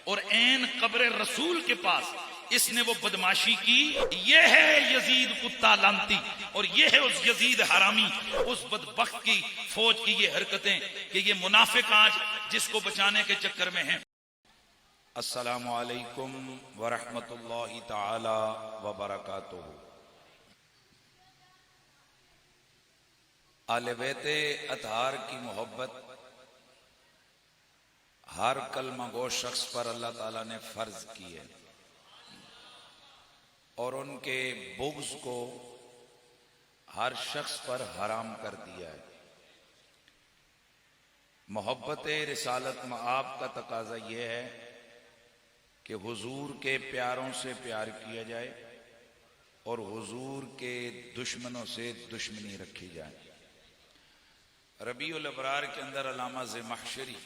और ऐन कब्र रसूल के पास इसने वो बदमाशी की। ये है यजीद कुत्ता लांती और ये है उस यजीद हरामी, उस बदबख्त की फौज की ये हरकतें कि ये मुनाफिक आज जिसको बचाने के चक्कर में है। अस्सलामु अलैकुम वरहमतुल्लाहि ताला वबरकातुहू। आले बैते अतहार की मोहब्बत हर कलमा गो शख्स पर अल्लाह ताला ने फर्ज की है और उनके बुग़्ज़ को हर शख्स पर हराम कर दिया है। मोहब्बत रिसालत मआब का तकाजा यह है कि हुजूर के प्यारों से प्यार किया जाए और हुजूर के दुश्मनों से दुश्मनी रखी जाए। रबीउल अबरार के अंदर अल्लामा ज़माख़शरी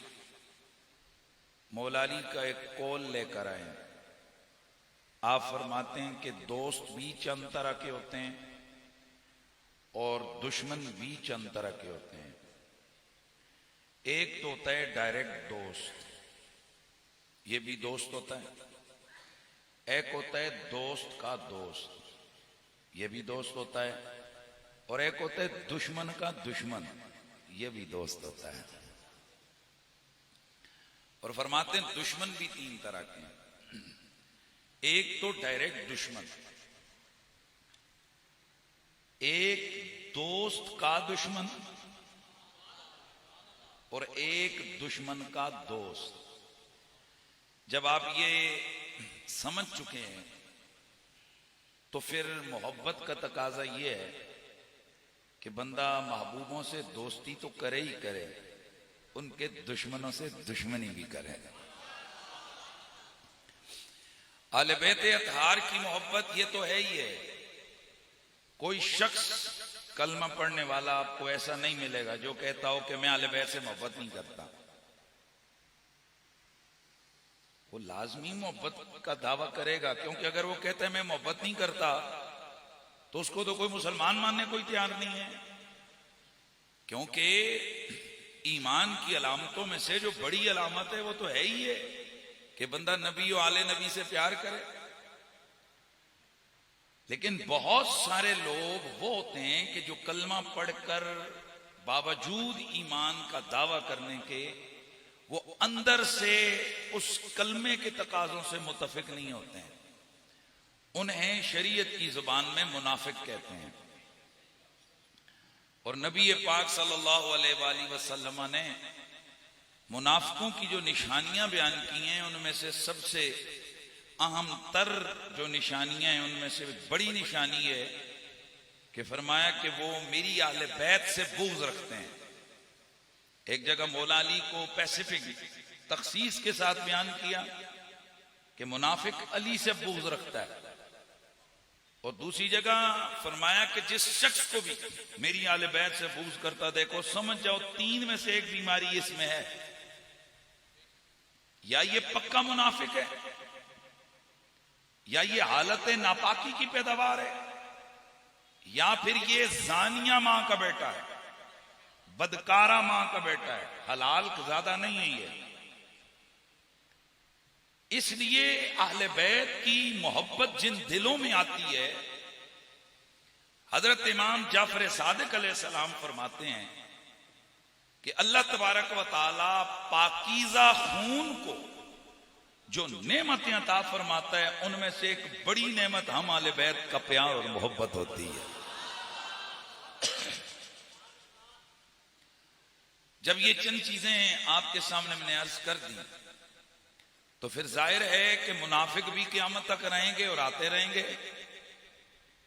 मौला अली का एक कौल लेकर आए। आप फरमाते हैं कि दोस्त भी चंद तरह के होते हैं और दुश्मन भी चंद तरह के होते हैं। एक तो होता है डायरेक्ट दोस्त, ये भी दोस्त होता है। एक होता है दोस्त का दोस्त, ये भी दोस्त होता है। और एक होता है दुश्मन का दुश्मन, ये भी दोस्त होता है। और फरमाते हैं दुश्मन भी तीन तरह के हैं। एक तो डायरेक्ट दुश्मन, एक दोस्त का दुश्मन और एक दुश्मन का दोस्त। जब आप ये समझ चुके हैं तो फिर मोहब्बत का तकाजा ये है कि बंदा महबूबों से दोस्ती तो करे ही करे, उनके दुश्मनों से दुश्मनी भी करे। आले बैते अतहार की मोहब्बत ये तो है ही है। कोई शख्स कलमा पढ़ने वाला आपको ऐसा नहीं मिलेगा जो कहता हो कि मैं आले बैत से मोहब्बत नहीं करता। वो लाजमी मोहब्बत का दावा करेगा, क्योंकि अगर वो कहता है मैं मोहब्बत नहीं करता तो उसको तो कोई मुसलमान मानने को तैयार नहीं है। क्योंकि ईमान की अलामतों में से जो बड़ी अलामत है वो तो है ही है कि बंदा नबी और आले नबी से प्यार करे। लेकिन बहुत सारे लोग वो होते हैं कि जो कलमा पढ़कर बावजूद ईमान का दावा करने के वो अंदर से उस कलमे के तकाजों से मुतफिक नहीं होते हैं। उन्हें शरीयत की जुबान में मुनाफिक कहते हैं। और नबी पाक सल्लल्लाहु अलैहि वसल्लम ने मुनाफिकों की जो निशानियां बयान की हैं उनमें से सबसे अहम तर जो निशानियां हैं उनमें से बड़ी निशानी है कि फरमाया कि वो मेरी आले बैत से बुग़्ज़ रखते हैं। एक जगह मौला अली को पैसिफिक तखसीस के साथ बयान किया कि मुनाफिक अली से बुग़्ज़ रखता है, और दूसरी जगह फरमाया कि जिस शख्स को भी मेरी आले बैत से बुग़्ज़ करता देखो समझ जाओ तीन में से एक बीमारी इसमें है। या ये पक्का मुनाफिक है, या ये हालत नापाकी की पैदावार है, या फिर ये जानिया मां का बेटा है, बदकारा मां का बेटा है, हलाल ज्यादा नहीं है ये। इसलिए अहले बैत की मोहब्बत जिन दिलों में आती है, हजरत इमाम जाफर सादिक अलैहिस्सलाम फरमाते हैं कि अल्लाह तबारक व तआला पाकीज़ा खून को जो नेमतें अता फरमाता है उनमें से एक बड़ी नेमत हम अहले बैत का प्यार और मोहब्बत होती है। जब ये चंद चीजें आपके सामने मैंने अर्ज कर दी तो फिर जाहिर है कि मुनाफिक भी क़यामत तक रहेंगे और आते रहेंगे,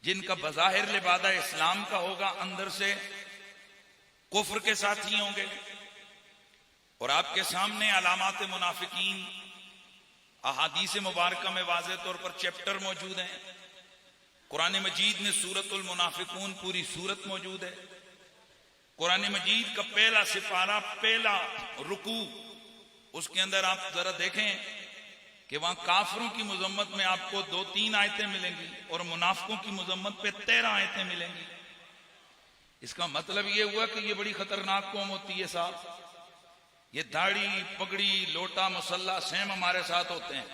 जिनका बज़ाहिर लिबादा इस्लाम का होगा अंदर से कुफ्र के साथी होंगे। और आपके सामने अलामात मुनाफिकीन अहादीस मुबारका में वाज़ेह तौर पर चैप्टर मौजूद हैं। कुरान मजीद में सूरतुल मुनाफिकून पूरी सूरत मौजूद है। कुरान मजीद का पहला सिपारा, पहला रुकू, उसके अंदर आप जरा देखें कि वहां काफिरों की मजम्मत में आपको 2-3 आयतें मिलेंगी और मुनाफिकों की मजम्मत पे 13 आयतें मिलेंगी। इसका मतलब यह हुआ कि यह बड़ी खतरनाक कौम होती है साहब। ये दाढ़ी पगड़ी लोटा मुसल्ला सेम हमारे साथ होते हैं,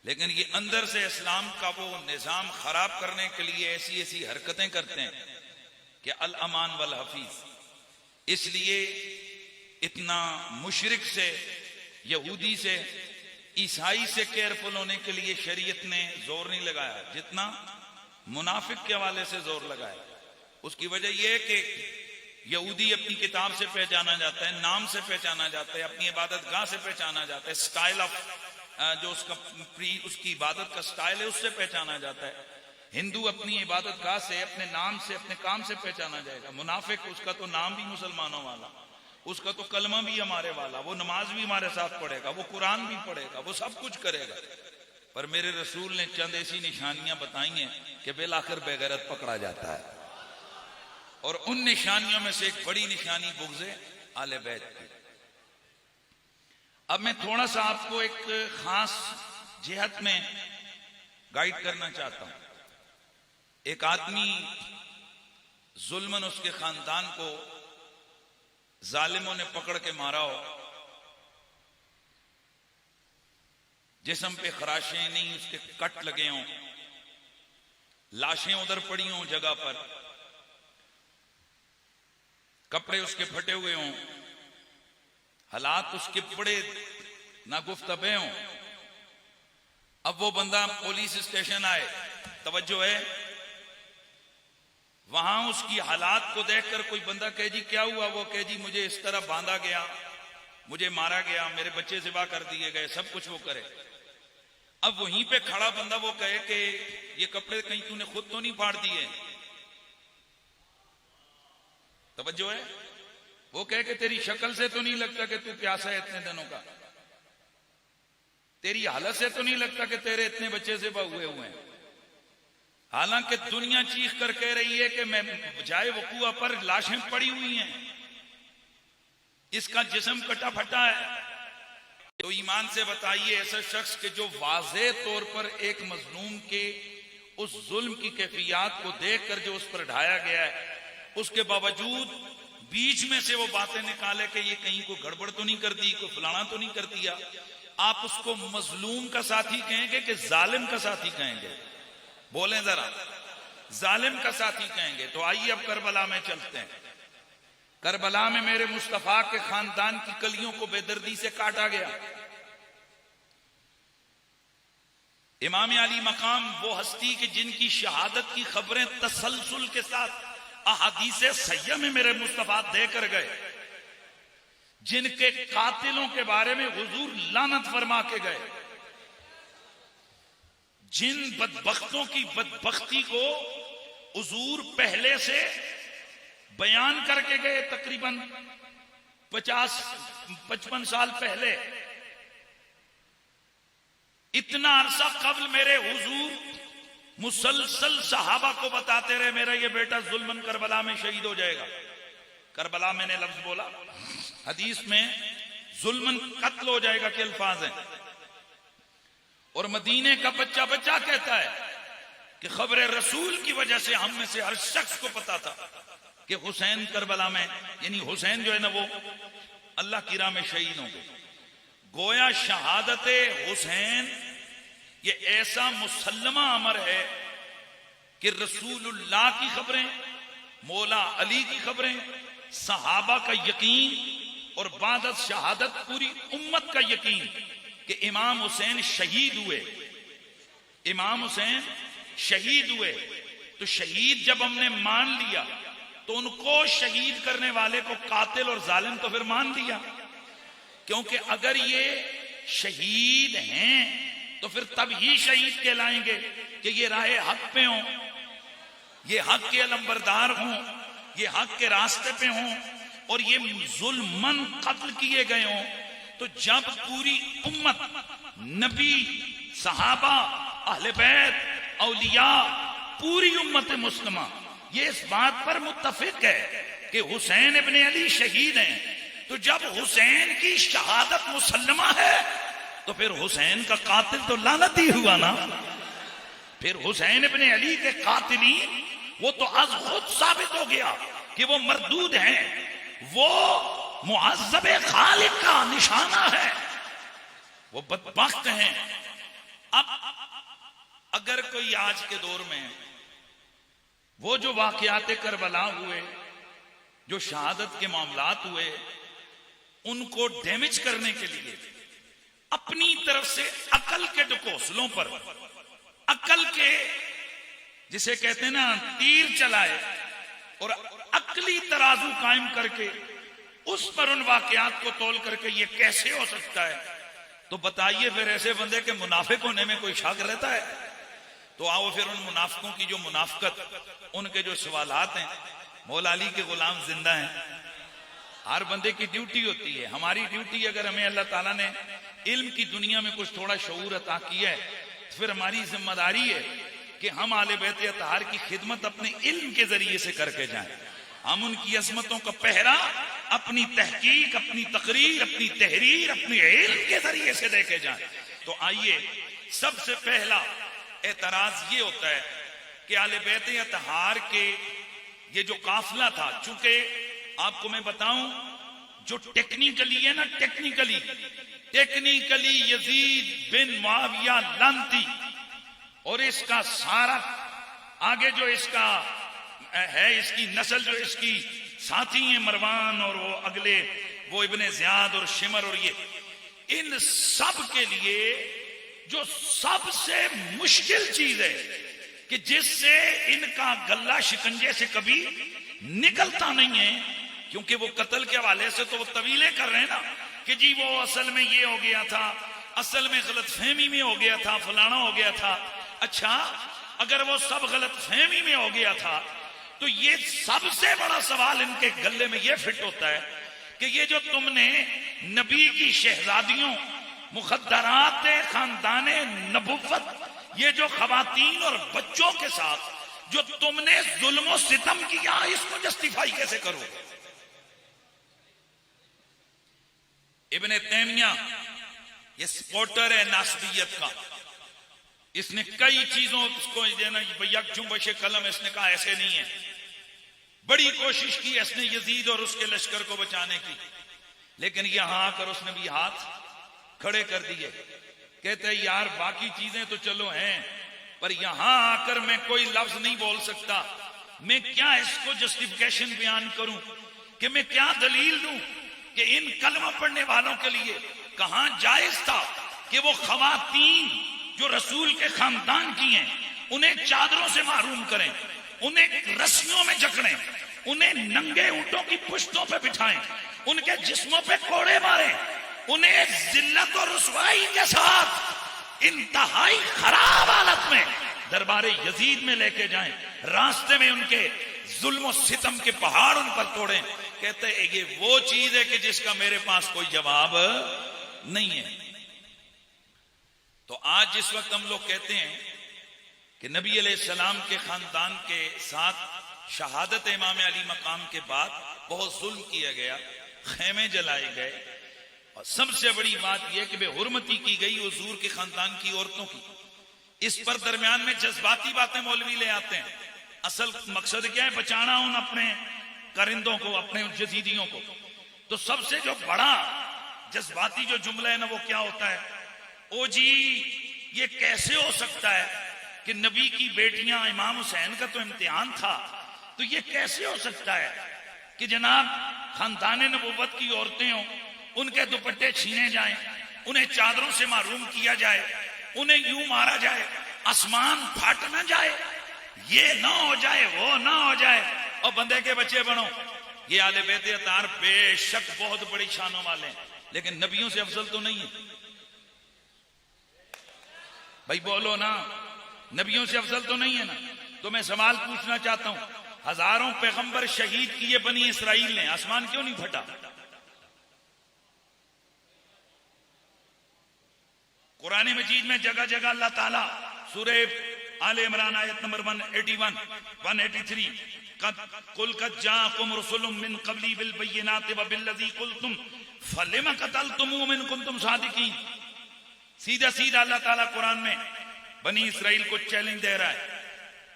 लेकिन ये अंदर से इस्लाम का वो निजाम खराब करने के लिए ऐसी ऐसी हरकतें करते हैं कि अल अमान वल हफीज। इसलिए इतना मुशरिक से, यहूदी से, ईसाई से केयरफुल होने के लिए शरीयत ने जोर नहीं लगाया जितना मुनाफिक के हवाले से जोर लगाया। उसकी वजह यह है कि यहूदी अपनी किताब से पहचाना जाता है, नाम से पहचाना जाता है, अपनी इबादत गाह से पहचाना जाता है, स्टाइल ऑफ जो उसकी इबादत का स्टाइल है उससे पहचाना जाता है। हिंदू अपनी इबादत गाह से, अपने नाम से, अपने काम से पहचाना जाएगा। मुनाफिक, उसका तो नाम भी मुसलमानों वाला, उसका तो कलमा भी हमारे वाला, वो नमाज भी हमारे साथ पढ़ेगा, वो कुरान भी पढ़ेगा, वो सब कुछ करेगा। पर मेरे रसूल ने चंद ऐसी निशानियां बताई हैं कि बिल आखिर बेगैरत पकड़ा जाता है। और उन निशानियों में से एक बड़ी निशानी बुग़्ज़े आले बैत की। अब मैं थोड़ा सा आपको एक खास जिहत में गाइड करना चाहता हूं। एक आदमी जुल्मन उसके खानदान को जालिमों ने पकड़ के मारा हो, जिस्म पे खराशें नहीं, उसके कट लगे हों, लाशें उधर पड़ी हों जगह पर, कपड़े उसके फटे हुए हों, हालात उसके बड़े नागुफ्तबे हों। अब वो बंदा पुलिस स्टेशन आए, तवज्जो है, वहां उसकी हालात को देखकर कोई बंदा कहे जी क्या हुआ, वो कहे जी मुझे इस तरह बांधा गया, मुझे मारा गया, मेरे बच्चे सिवा कर दिए गए, सब कुछ वो करे। अब वहीं पे खड़ा बंदा वो कहे कि ये कपड़े कहीं तूने खुद तो नहीं फाड़ दिए, तवज्जो है, वो कहे कि तेरी शक्ल से तो नहीं लगता कि तू प्यासा है इतने दिनों का, तेरी हालत से तो नहीं लगता कि तेरे इतने बच्चे सिवा हुए हैं। हालांकि दुनिया चीख कर कह रही है कि मैं जाए वकूआ पर लाशें पड़ी हुई हैं, इसका जिस्म कटा फटा है। तो ईमान से बताइए ऐसा शख्स के जो वाज़े तौर पर एक मजलूम के उस जुल्म की कैफियत को देखकर जो उस पर ढाया गया है, उसके बावजूद बीच में से वो बातें निकाले कि ये कहीं को गड़बड़ तो नहीं कर दी, कोई फलाना तो नहीं कर दिया, आप उसको मजलूम का साथी कहेंगे कि जालिम का साथी कहेंगे? बोलें जरा, जालिम का साथी कहेंगे। तो आइए अब करबला में चलते हैं। करबला में मेरे मुस्तफा के खानदान की कलियों को बेदर्दी से काटा गया। इमाम अली मकाम वो हस्ती कि जिनकी शहादत की खबरें तसलसल के साथ अहादीसे सय्यह में मेरे मुस्तफा देकर गए, जिनके कातिलों के बारे में हुजूर लानत फरमा के गए, जिन बदबख्तों की बदबख्ती को हुजूर पहले से बयान करके गए, तकरीबन 50-55 साल पहले, इतना अरसा कब्ल मेरे हुजूर मुसलसल सहाबा को बताते रहे मेरा ये बेटा जुल्मन करबला में शहीद हो जाएगा। करबला मैंने लफ्ज बोला, हदीस में जुल्मन कत्ल हो जाएगा के अल्फाज हैं। और मदीने का बच्चा बच्चा कहता है कि खबर रसूल की वजह से हम में से हर शख्स को पता था कि हुसैन करबला में, यानी हुसैन जो है ना वो अल्लाह की राह में शहीद होंगे। गोया शहादत हुसैन ये ऐसा मुसल्लमा अमर है कि रसूलुल्लाह की खबरें, मौला अली की खबरें, सहाबा का यकीन और बाद शहादत पूरी उम्मत का यकीन कि इमाम हुसैन शहीद हुए, इमाम हुसैन शहीद हुए। तो शहीद जब हमने मान लिया तो उनको शहीद करने वाले को कातिल और जालिम तो फिर मान लिया, क्योंकि अगर ये शहीद हैं तो फिर तब ही शहीद कहलाएंगे कि ये राह हक पे हों, ये हक के अलंबरदार हों, ये हक के रास्ते पे हों और ये जुल्मन कत्ल किए गए हों। तो जब पूरी उम्मत, नबी, सहाबा, अहले बैत, औलिया, पूरी उम्मत मुस्लिमा ये इस बात पर मुत्तफिक है कि हुसैन इब्ने अली शहीद हैं, तो जब हुसैन की शहादत मुसल्लमा है तो फिर हुसैन का कातिल तो लानती हुआ ना। फिर हुसैन इब्ने अली के कातिलीन वो तो आज खुद साबित हो गया कि वो मरदूद हैं, वो मुअज़्ज़ब खालिक का निशाना है, वो बदबख्त हैं। अब अगर कोई आज के दौर में वो जो वाक़यात करबला हुए, जो शहादत के मामलात हुए, उनको डैमेज करने के लिए अपनी तरफ से अकल के ढकोसलों पर, अकल के जिसे कहते हैं ना तीर चलाए और अकली तराजू कायम करके उस पर उन वाकयात को तोल करके ये कैसे हो सकता है, तो बताइए फिर ऐसे बंदे के मुनाफिक होने में कोई शक रहता है? तो आओ फिर उन मुनाफिकों की जो मुनाफकत, उनके जो सवालात हैं। मौला अली के गुलाम जिंदा हैं। हर बंदे की ड्यूटी होती है। हमारी ड्यूटी, अगर हमें अल्लाह ताला ने इल्म की दुनिया में कुछ थोड़ा शऊर अता किया है, तो फिर हमारी जिम्मेदारी है कि हम आले बैत अतहार की खिदमत अपने इल्म के जरिए से करके जाएं। हम उनकी अजमतों का पहरा अपनी तहकीक, अपनी तकरीर, अपनी तहरीर, अपने इल्म के जरिए से देके जाएं। तो आइए, सबसे पहला एतराज ये होता है कि आले बैत अतहार के ये जो काफिला था, चूंकि आपको मैं बताऊं, जो टेक्निकली है ना, टेक्निकली यजीद बिन मुआविया लानती और इसका सारा आगे जो इसका है, इसकी नस्ल जो इसकी साथी है मरवान और वो अगले वो इब्ने ज़ियाद और शिमर, और ये इन सब के लिए जो सबसे मुश्किल चीज है कि जिससे इनका गला शिकंजे से कभी निकलता नहीं है, क्योंकि वो कत्ल के हवाले से तो वो तवीले कर रहे हैं ना कि जी वो असल में ये हो गया था, असल में गलतफहमी में हो गया था, फलाना हो गया था। अच्छा, अगर वो सब गलतफहमी में हो गया था तो ये सबसे बड़ा सवाल इनके गले में ये फिट होता है कि ये जो तुमने नबी की शहजादियों, मुखद्दरात खानदाने नबुव्वत, ये जो खवातीन और बच्चों के साथ जो तुमने जुल्म और सितम किया, इसको जस्टिफाई कैसे करो? इब्ने तैमिया ये सपोर्टर है नासबियत का, इसने कई चीजों को यकजुंबश कलम, इसने कहा ऐसे नहीं है। बड़ी कोशिश की इसने यजीद और उसके लश्कर को बचाने की, लेकिन यहां आकर उसने भी हाथ खड़े कर दिए। कहते हैं यार बाकी चीजें तो चलो हैं, पर यहां आकर मैं कोई लफ्ज नहीं बोल सकता। मैं क्या इसको जस्टिफिकेशन बयान करूं, कि मैं क्या दलील दूं कि इन कलमा पढ़ने वालों के लिए कहां जायज था कि वो खवातीन जो रसूल के खानदान की हैं उन्हें चादरों से महरूम करें, उन्हें रस्सियों में जकड़ें, उन्हें नंगे ऊंटों की पुश्तों पे बिठाएं, उनके जिस्मों पे कोड़े मारें, उन्हें जिल्लत और रुसवाई के साथ इंतहाई खराब हालत में दरबारे यजीद में लेके जाएं, रास्ते में उनके जुल्म और सितम के पहाड़ उन पर तोड़ें। कहते हैं ये वो चीज है कि जिसका मेरे पास कोई जवाब नहीं है। तो आज जिस वक्त हम लोग कहते हैं कि नबी अलैहिस्सलाम के खानदान के साथ शहादत इमाम अली मकाम के बाद बहुत जुल्म किया गया, खेमे जलाए गए, और सबसे बड़ी बात यह कि बेहुरमती की गई हुजूर के खानदान की औरतों की। इस पर दरमियान में जज्बाती बातें मौलवी ले आते हैं। असल मकसद क्या है? बचाना उन अपने करिंदों को, अपने जजीदियों को। तो सबसे जो बड़ा जज्बाती जो जुमला है ना, वो क्या होता है? ओ जी ये कैसे हो सकता है कि नबी की बेटियां, इमाम हुसैन का तो इम्तिहान था, तो ये कैसे हो सकता है कि जनाब खानदान नबुव्वत की औरतें हों, उनके दुपट्टे छीने जाएं, उन्हें चादरों से महरूम किया जाए, उन्हें यूं मारा जाए, आसमान फाट ना जाए, ये ना हो जाए, वो ना हो जाए, और बंदे के बच्चे बनो। ये आले बैत अतार बेशक बहुत बड़ी शानों वाले हैं, लेकिन नबियों से अफजल तो नहीं है। भाई बोलो ना, नबियों से अफजल तो नहीं है ना। तो मैं सवाल पूछना चाहता हूं, हजारों पैगंबर शहीद किए बनी इसराइल ने, आसमान क्यों नहीं फटा? कुरान मजीद में जगह जगह अल्लाह ताला सूरह आले इमरान आयत नंबर 181, 183, कुल कद जाकुम रुसुलुम मिन क़ब्ली बिल बय्यिनाति व बिल्लज़ी क़ुल्तुम फलिम क़तलतुमूहुम इन कुंतुम सादिकीन। सीधा सीधा अल्लाह ताला कुरान में बनी इसराइल को चैलेंज दे रहा है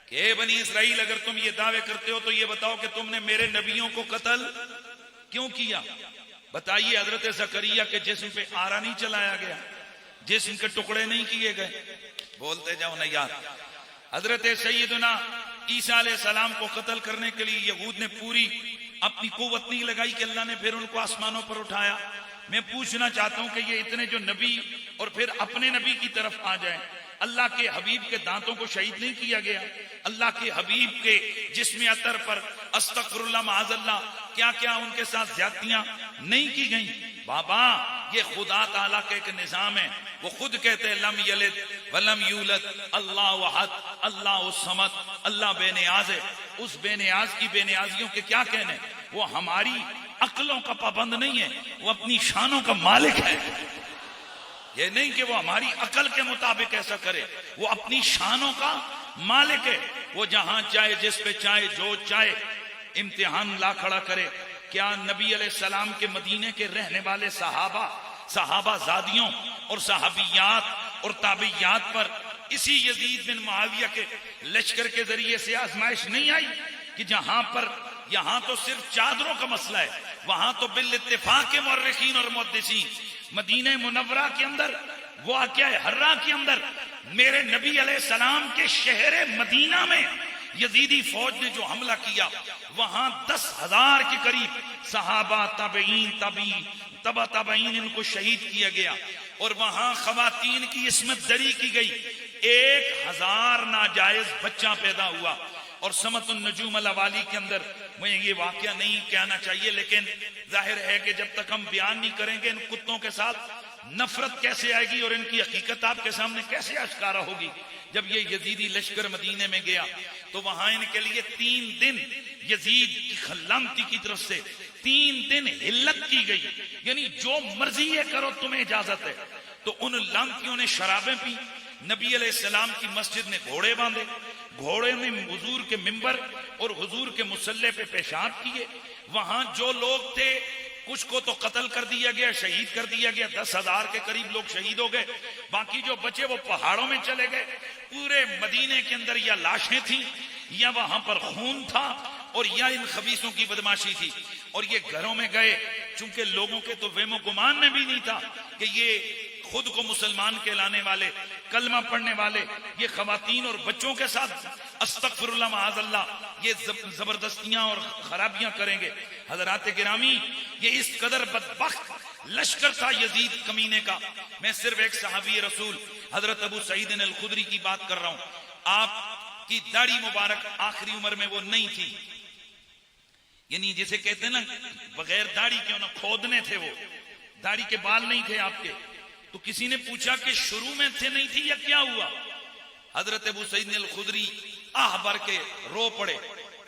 कि बनी इसराइल, अगर तुम ये दावे करते हो तो ये बताओ कि तुमने मेरे नबियों को कत्ल क्यों किया? बताइए, हजरत जकरिया के जिस्म पे आरा नहीं चलाया गया, जिस्म के टुकड़े नहीं किए गए? बोलते जाओ ना यार। हजरत सैयदना ईसा अलैहिस्सलाम को कत्ल करने के लिए यहूद ने पूरी अपनी कुव्वत नहीं लगाई कि अल्लाह ने फिर उनको आसमानों पर उठाया। मैं पूछना चाहता हूं कि ये इतने जो नबी और फिर अपने नबी की तरफ आ जाए, अल्लाह के हबीब के दांतों को शहीद नहीं किया गया? अल्लाह के हबीब के जिस्म अतर पर अस्तगफिरुल्लाह माअज़ल्लाह क्या क्या उनके साथ ज्यादतियां नहीं की गई? बाबा, ये खुदा ताला का एक निजाम है। वो खुद कहते हैं लम यलिद वलम यूलद, अल्लाह अहद, अल्लाह समद, अल्लाह बेनियाज है। उस बेनियाज की बेनियाजियों के क्या कहने? वो हमारी अक्लों का पाबंद नहीं है, वो अपनी शानों का मालिक है। ये नहीं कि वो हमारी अकल के मुताबिक ऐसा करे, वो अपनी शानों का मालिक है। वो जहां चाहे, जिस पे चाहे, जो चाहे इम्तिहान ला खड़ा करे। क्या नबी अलैहिस्सलाम के मदीने के रहने वाले सहाबा जादियों और सहाबियात और ताबियात पर इसी यजीद बिन मुआविया के लश्कर के जरिए से आजमाइश नहीं आई कि जहां पर, यहां तो सिर्फ चादरों का मसला है, वहां तो बिल इत्तिफाक के मुर्रिखीन और मुहद्दिसीन मदीने मुनव्वरा के अंदर, वो क्या है, हर्रा के अंदर मेरे नबी अलैहिस्सलाम के शहर मदीना में यजीदी फौज ने जो हमला किया, वहां 10,000 के करीब सहाबा, ताबईन, तबा ताबईन इनको शहीद किया गया। और वहां खवातीन की इस्मत दरी की गई। 1,000 नाजायज बच्चा पैदा हुआ। और समतुन नजूम अल-अवाली के अंदर, मुझे ये वाकया नहीं कहना चाहिए, लेकिन जाहिर है कि जब तक हम बयान नहीं करेंगे इन कुत्तों के साथ नफरत कैसे आएगी और इनकी हकीकत आपके सामने कैसे आश्कारा होगी। जब ये यजीदी लश्कर मदीने में गया तो वहां इनके लिए 3 दिन यजीद की खल्लामती की तरफ से 3 दिन हिल्लत की गई, यानी जो मर्जी ये करो तुम्हें इजाजत है। तो उन लामतियों ने शराबें पी, नबी अलैहिस्सलाम की मस्जिद में घोड़े बांधे, घोड़े ने हुजूर के मिंबर और हुजूर के मुसल्ले पे पेशाब किए। वहां जो लोग थे कुछ को तो कत्ल कर दिया गया, शहीद कर दिया गया, 10,000 के करीब लोग शहीद हो गए। बाकी जो बचे वो पहाड़ों में चले गए। पूरे मदीने के अंदर या लाशें थी, या वहां पर खून था, और या इन खबीसों की बदमाशी थी। और ये घरों में गए, चूंकि लोगों के तो वेमो गुमान में भी नहीं था कि ये खुद को मुसलमान कहलाने वाले, कलमा पढ़ने वाले, ये खवातीन और बच्चों के साथ अस्तगफिरुल्लाह माअज़ल्लाह ये जबरदस्तियां और खराबियां करेंगे। हजरात गिरामी, ये इस कदर बदबख्त लश्कर था यजीद कमीने का। मैं सिर्फ एक सहाबी रसूल हजरत अबू सईद अल-खुदरी की बात कर रहा हूं। आपकी दाढ़ी मुबारक आखिरी उम्र में वो नहीं थी, यानी जिसे कहते हैं ना बगैर दाढ़ी क्यों ना खोदने थे, वो दाढ़ी के बाल नहीं थे आपके। तो किसी ने पूछा कि शुरू में थे नहीं थी या क्या हुआ? हजरत अबू सईद अल-खुदरी आह भर के रो पड़े।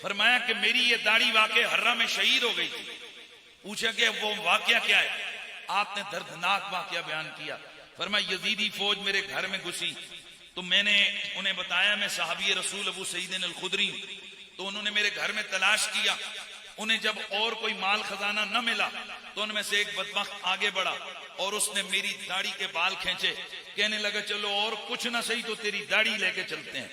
फरमाया कि मेरी ये दाढ़ी वाकई हर्रा में शहीद हो गई थी। पूछा कि वो वाकया क्या है? आपने दर्दनाक वाकया बयान किया। फरमाया यजीदी फौज मेरे घर में घुसी तो मैंने उन्हें बताया मैं सहाबी रसूल अबू सईद अल-खुदरी। तो उन्होंने मेरे घर में तलाश किया। उन्हें जब और कोई माल खजाना न मिला तो उनमें से एक बदबख्त आगे बढ़ा और उसने मेरी दाढ़ी के बाल खींचे। कहने लगा चलो और कुछ ना सही तो तेरी दाढ़ी लेके चलते हैं।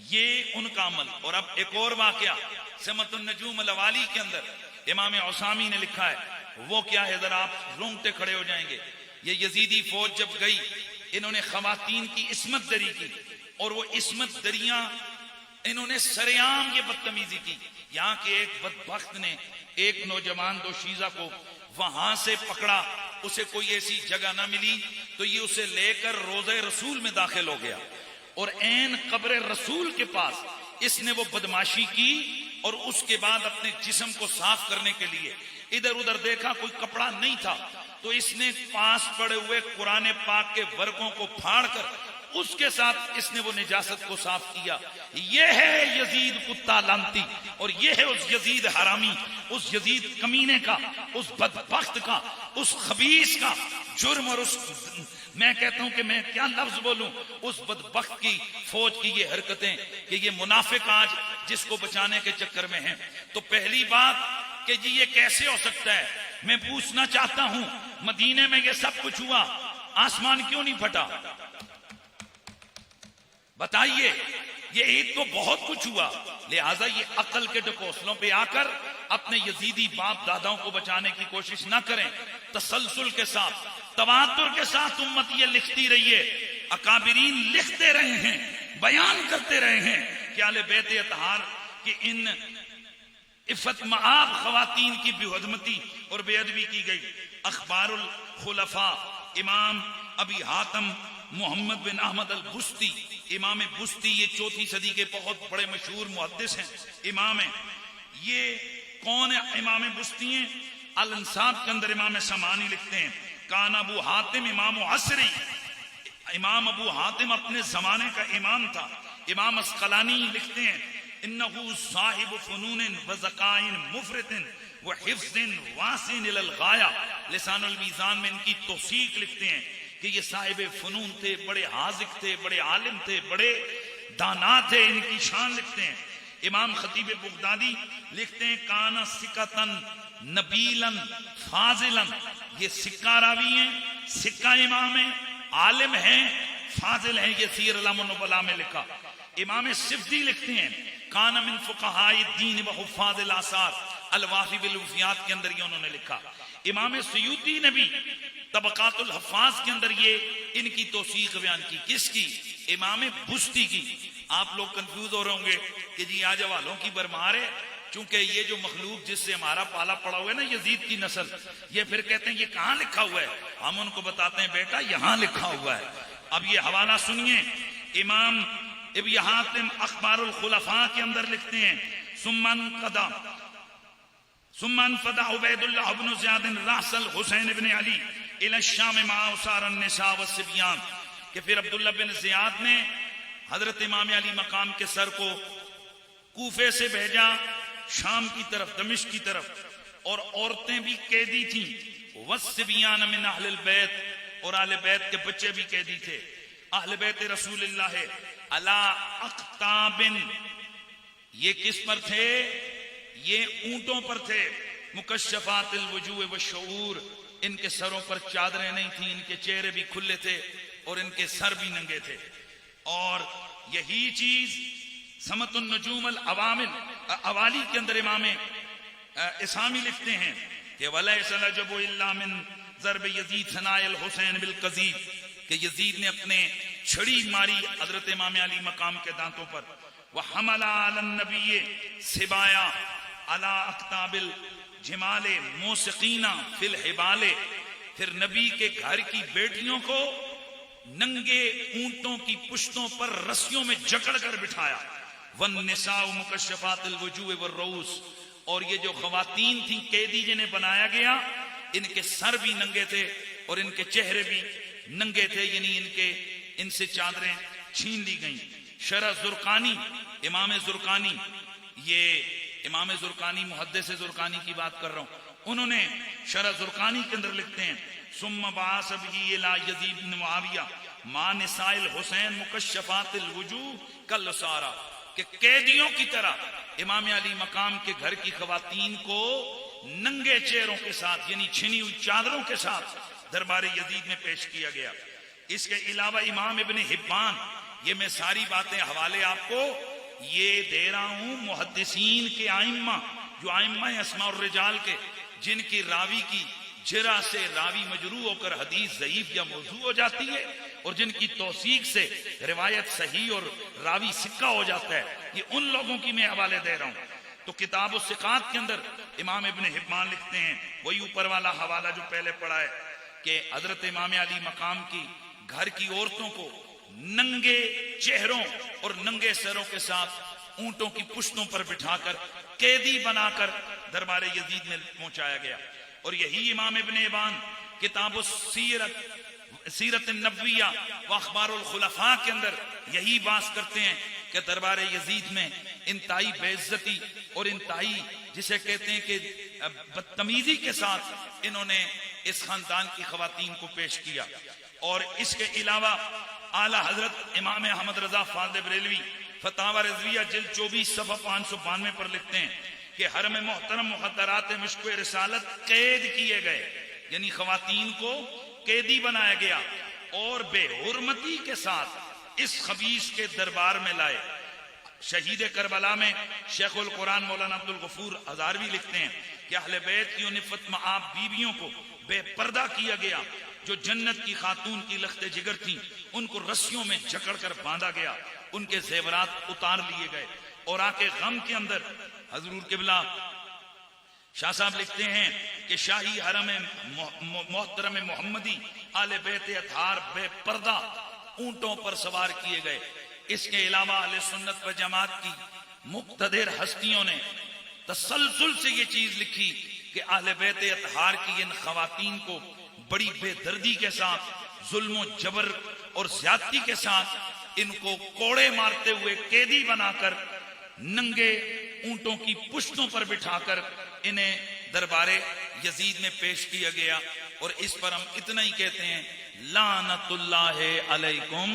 ये उनका अमल। और अब एक और वाकया समतुन नजूम अल-अवाली के अंदर इमाम औसामी ने लिखा है, वो क्या है, जरा आप रोंगटे खड़े हो जाएंगे। ये यजीदी फौज जब गई, इन्होंने खवातीन की इस्मत दरी की, और वो इस्मत दरियां इन्होंने सरेआम ये बदतमीजी की। यहाँ के एक बदबख्त ने एक नौजवान दोशीजा को वहां से पकड़ा, उसे कोई ऐसी जगह ना मिली तो ये उसे लेकर रोज़े रसूल में दाखिल हो गया और ऐन कब्र रसूल के पास इसने वो बदमाशी की। और उसके बाद अपने जिस्म को साफ करने के लिए इधर उधर देखा, कोई कपड़ा नहीं था, तो इसने पास पड़े हुए कुरान पाक के वर्गों को फाड़ कर उसके साथ इसने वो निजासत को साफ किया। ये है यजीद कुत्ता लानती, और ये है उस यजीद हरामी, उस यजीद कमीने का, उस बदबख्त का, उस खबीस का जुर्म। और उस, मैं कहता हूं कि मैं क्या लफ्ज बोलूं, उस बदबख्त की फौज की ये हरकतें कि ये मुनाफिक आज जिसको बचाने के चक्कर में हैं। तो पहली बात कि जी ये कैसे हो सकता है, मैं पूछना चाहता हूं, मदीने में ये सब कुछ हुआ, आसमान क्यों नहीं फटा? बताइए। ये ईद तो बहुत कुछ हुआ, लिहाजा ये अकल के ढकोसलों पे आकर अपने यजीदी बाप दादाओं को बचाने की कोशिश ना करें। तसलसल के साथ, तवातुर के साथ उम्मत ये लिखती रही है, अकाबिरीन लिखते रहे हैं, बयान करते रहे हैं कि आले बैत अतहार की इन इफ़त मआब खवातीन की बेहदमती और बेअदबी की गई। अखबारुल खुलफा इमाम अबी हातम मोहम्मद बिन अहमद अल बुस्ती, इमाम बुस्ती ये 4वीं सदी के बहुत बड़े मशहूर मुहद्दिस हैं, इमाम है। ये कौन है इमाम बुस्ती हैं? अल इंसाफ के अंदर इमाम समानी लिखते हैं, कान अबू हातिम इमाम असरी, इमाम अबू हातिम अपने जमाने का इमाम था। इमाम अस्कलानी लिखते हैं, इन्नहु साहिब फुनून व ज़काइन मुफरतिन व हिफ्ज़िन वासिन इलल गाया। लिसानुल मीज़ान में इनकी तौसीक लिखते हैं कि ये साहिब फुनून थे, बड़े हाजिक थे, बड़े आलिम थे, बड़े दाना थे, इनकी शान लिखते हैं। इमाम खतीब बगदादी लिखते हैं, काना सिकतन नबीलन फाजिलन, ये सिक्का रावी हैं, सिक्का इमाम है, आलिम है, फाजिल है। ये सीर अलामुन नुबला में लिखा। इमाम सिफ्दी लिखते हैं, काना मिन फुक़हाए दीन व हुफ़ाज़िल आसार, अल वाफ़ी बिल वफ़ियात के अंदर ये उन्होंने लिखा। इमाम सुयूती ने भी तबक़ातुल हफ़ाज़ के अंदर ये इनकी तौसीक़ बयान की। किसकी? इमाम बुस्ती की। आप लोग कंफ्यूज हो रहे होंगे कि जी आज वालों की बरमार है, चूंकि ये जो मखलूक जिससे हमारा पाला पड़ा हुआ है ना, यजीद की नस्ल, ये फिर कहते हैं ये कहाँ लिखा हुआ है। हम उनको बताते हैं, बेटा यहाँ लिखा हुआ है। अब ये हवाला सुनिए, इमाम इब्न हातिम अखबारुल खुलफा के अंदर लिखते हैं, सुम्मन फदा उबैदुल्लाह इब्न ज़ियाद रासल हुसैन इब्न अली इला शाम मा उसार अन्निसा व सिबियान, कि फिर अब्दुल्लाह बिन ज़ियाद ने हजरत इमाम अली मकाम के सर को कूफे से भेजा शाम की तरफ, दमिश्क की तरफ, और औरतें भी कैदी थी। वस्सिबियान मिन अहलिल बैत, और अहले बैत के बच्चे भी कैदी थे। अहले बैत रसूलुल्लाह अला अख्ताबिन, ये किस पर थे? ये ऊंटों पर थे। मुकश्शफातिल वजूह व शऊर, इनके सरों पर चादरें नहीं थी, इनके चेहरे भी खुले थे और इनके सर भी नंगे थे। और यही चीज समतुन नजूम अल अवामिल अवाली के अंदर इमाम इसामी लिखते हैं कि वलैसा जबु इल्ला मिन ज़रब यजीद सनायल हुसैन बिल कज़ीब, कि यजीद ने अपने छड़ी मारी हजरत इमाम अली मकाम के दांतों पर। वह हमला अलन नबी सिबाया अला अक्ताबिल जिमाले मोसिकीना फिल हिबाले, फिर नबी के घर की बेटियों को नंगे ऊंटों की पुश्तों पर रस्सियों में जकड़ कर बिठाया। वन निसाउ मुकश्शफातिल वजूह व रऊस, और ये जो खवातीन थी कैदी जिन्हें बनाया गया, इनके सर भी नंगे थे और इनके चेहरे भी नंगे थे, यानी इनसे चादरें छीन ली गईं। शरह जुर्कानी, इमाम जुर्कानी, ये इमाम जुर्कानी मुहद्दिस जुर्कानी की बात कर रहा हूं, उन्होंने शरह जुर्कानी के अंदर लिखते हैं, सुम्मा बास बिही इला यजीद बिन मुआविया मा निसाइल हुसैन मुकश्शफातिल वजूह कल सारा, कि कैदियों की तरह इमाम अली मकाम के घर की खवातीन को नंगे चेहरों के साथ, यानी छिनी हुई चादरों के साथ दरबार यजीद में पेश किया गया। इसके अलावा इमाम इब्न हिब्बान, ये मैं सारी बातें हवाले आपको ये दे रहा हूं मुहद्दिसीन के आइम्मा, जो आइम्मा अस्मा और रिजाल के, जिनकी रावी की जरा से रावी मजरू होकर हदीस ज़ईफ या मौजू हो जाती है, और जिनकी तौसीक से रिवायत सही और रावी सिक्का हो जाता है, ये उन लोगों की मैं हवाले दे रहा हूं। तो किताब उस सिकात के अंदर इमाम इब्न हिब्बान लिखते हैं, वही ऊपर वाला हवाला जो पहले पढ़ा है, कि हजरत इमाम अली मकाम की घर की औरतों को नंगे चेहरों और नंगे सरों के साथ ऊंटों की पुश्तों पर बिठाकर कैदी बनाकर दरबार यजीद में पहुंचाया गया। और यही इमाम इब्न हिब्बान किताब सीरत नबविया व अखबारुल खुलफा के अंदर यही बात करते हैं कि दरबार यजीद में इंतहाई बेइज्जती और इंतहाई जिसे कहते हैं कि बदतमीजी के साथ इन्होंने इस खानदान की खवातीन को पेश किया। और इसके अलावा आला हजरत इमाम अहमद रजा फाज़िल बरेलवी फतावा रज़विया जिल्द 24 सफ़ा 592 पर लिखते हैं कि हरम मोहतरम मुहद्दरात मुश्क रिसालत कैद किए गए, यानी खवातीन को कैदी बनाया गया और बेहुरमती के साथ इस खबीस के दरबार में लाए। शहीद करबला में शेखुल कुरान मौलाना अब्दुल गफूर हजारवी लिखते हैं कि अहले बैत की निफत में आप बीवियों को बेपर्दा किया गया। जो जन्नत की खातून की लख्ते जिगर थी उनको रस्सियों में जकड़कर बांधा गया, उनके जेवरात उतार लिए गए और आके गम के अंदर हजरूर किबला शाह साहब लिखते हैं कि शाही हरम मोहतरम मोहम्मदी आले बैत अतहार बेपर्दा ऊंटों पर सवार किए गए। इसके अलावा अहले सुन्नत व जमात की मुक्तदर हस्तियों ने तसलसल से ये चीज लिखी कि अहले बैत अतहार की इन खवातीन को बड़ी बेदर्दी के साथ जुल्म जबर और ज्यादती के साथ इनको कोड़े मारते हुए कैदी बनाकर नंगे ऊंटों की पुश्तों पर बिठाकर इन्हें दरबारे यजीद में पेश किया गया। और इस पर हम इतना ही कहते हैं, लानतुल्लाहि अलैकुम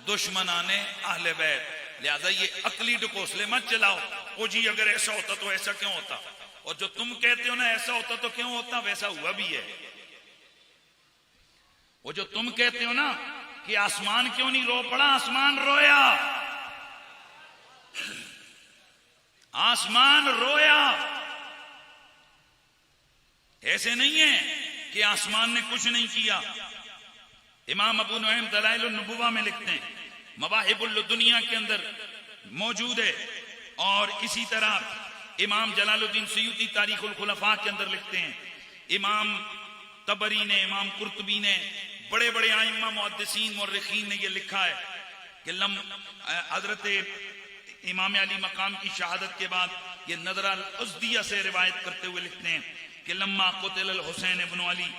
दुश्मनाने अहले बैत। लिहाजा ये अकली ढकोसले मत चलाओ, ओ जी अगर ऐसा होता तो ऐसा क्यों होता, और जो तुम कहते हो ना ऐसा होता तो क्यों होता, वैसा हुआ भी है। वो जो तुम कहते हो ना कि आसमान क्यों नहीं रो पड़ा, आसमान रोया, आसमान रोया। ऐसे नहीं है कि आसमान ने कुछ नहीं किया। इमाम अबू नुईम दलाइल नबुवा में लिखते हैं, मवाहिबुल दुनिया के अंदर मौजूद है। और इसी तरह इमाम जलालुद्दीन सयूती तारीखुल खुलफा के अंदर लिखते हैं। इमाम तबरी ने, इमाम कुर्तुबी ने, बड़े बड़े आइम्मा मुहद्दिसीन मुर्रिखीन ने यह लिखा है कि हजरत इमाम अली मकाम की शहादत के बाद ये नजर अल उज़दिया से रिवायत करते हुए लिखते हैं कि लम्मा कुतिल अल हुसैन इब्न अली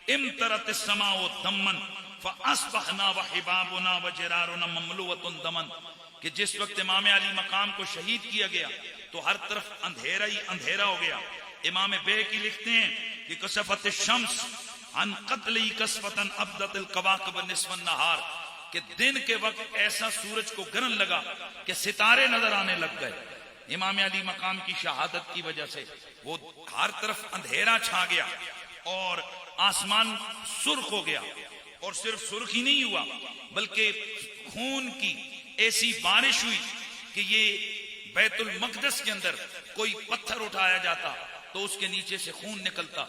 इमतरत अस्समाउ दमन फअस्बहना व हिबाबुना व जरारुना ममलुअतुन दमन, कि जिस वक्त इमाम अली मकाम को शहीद किया गया तो हर तरफ अंधेरा ही अंधेरा हो गया। इमाम बैकी लिखते हैं कि कसफत शम्स अन कत्ली कसफतन अब्दतल कवाकब निस्फन नहार, कि दिन के वक्त ऐसा सूरज को गरन लगा कि सितारे नजर आने लग गए। इमाम अली मकाम की शहादत की वजह से वो हर तरफ अंधेरा छा गया और आसमान सुर्ख हो गया। और सिर्फ सुर्ख ही नहीं हुआ बल्कि खून की ऐसी बारिश हुई कि ये बैतुल मकदस के अंदर कोई पत्थर उठाया जाता तो उसके नीचे से खून निकलता।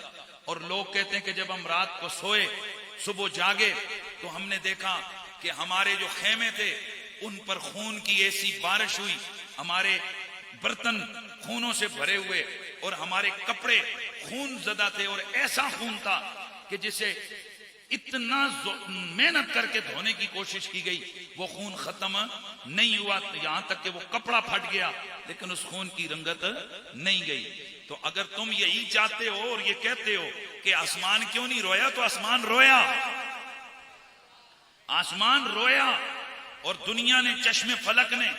और लोग कहते हैं कि जब हम रात को सोए सुबह जागे तो हमने देखा कि हमारे जो खेमे थे उन पर खून की ऐसी बारिश हुई, हमारे बर्तन खूनों से भरे हुए और हमारे कपड़े खून ज़दा थे। और ऐसा खून था कि जिसे इतना मेहनत करके धोने की कोशिश की गई वो खून खत्म नहीं हुआ, यहां तक कि वो कपड़ा फट गया लेकिन उस खून की रंगत नहीं गई। तो अगर तुम यही चाहते हो और ये कहते हो कि आसमान क्यों नहीं रोया, तो आसमान रोया, आसमान रोया। और दुनिया ने, चश्मे फलक ने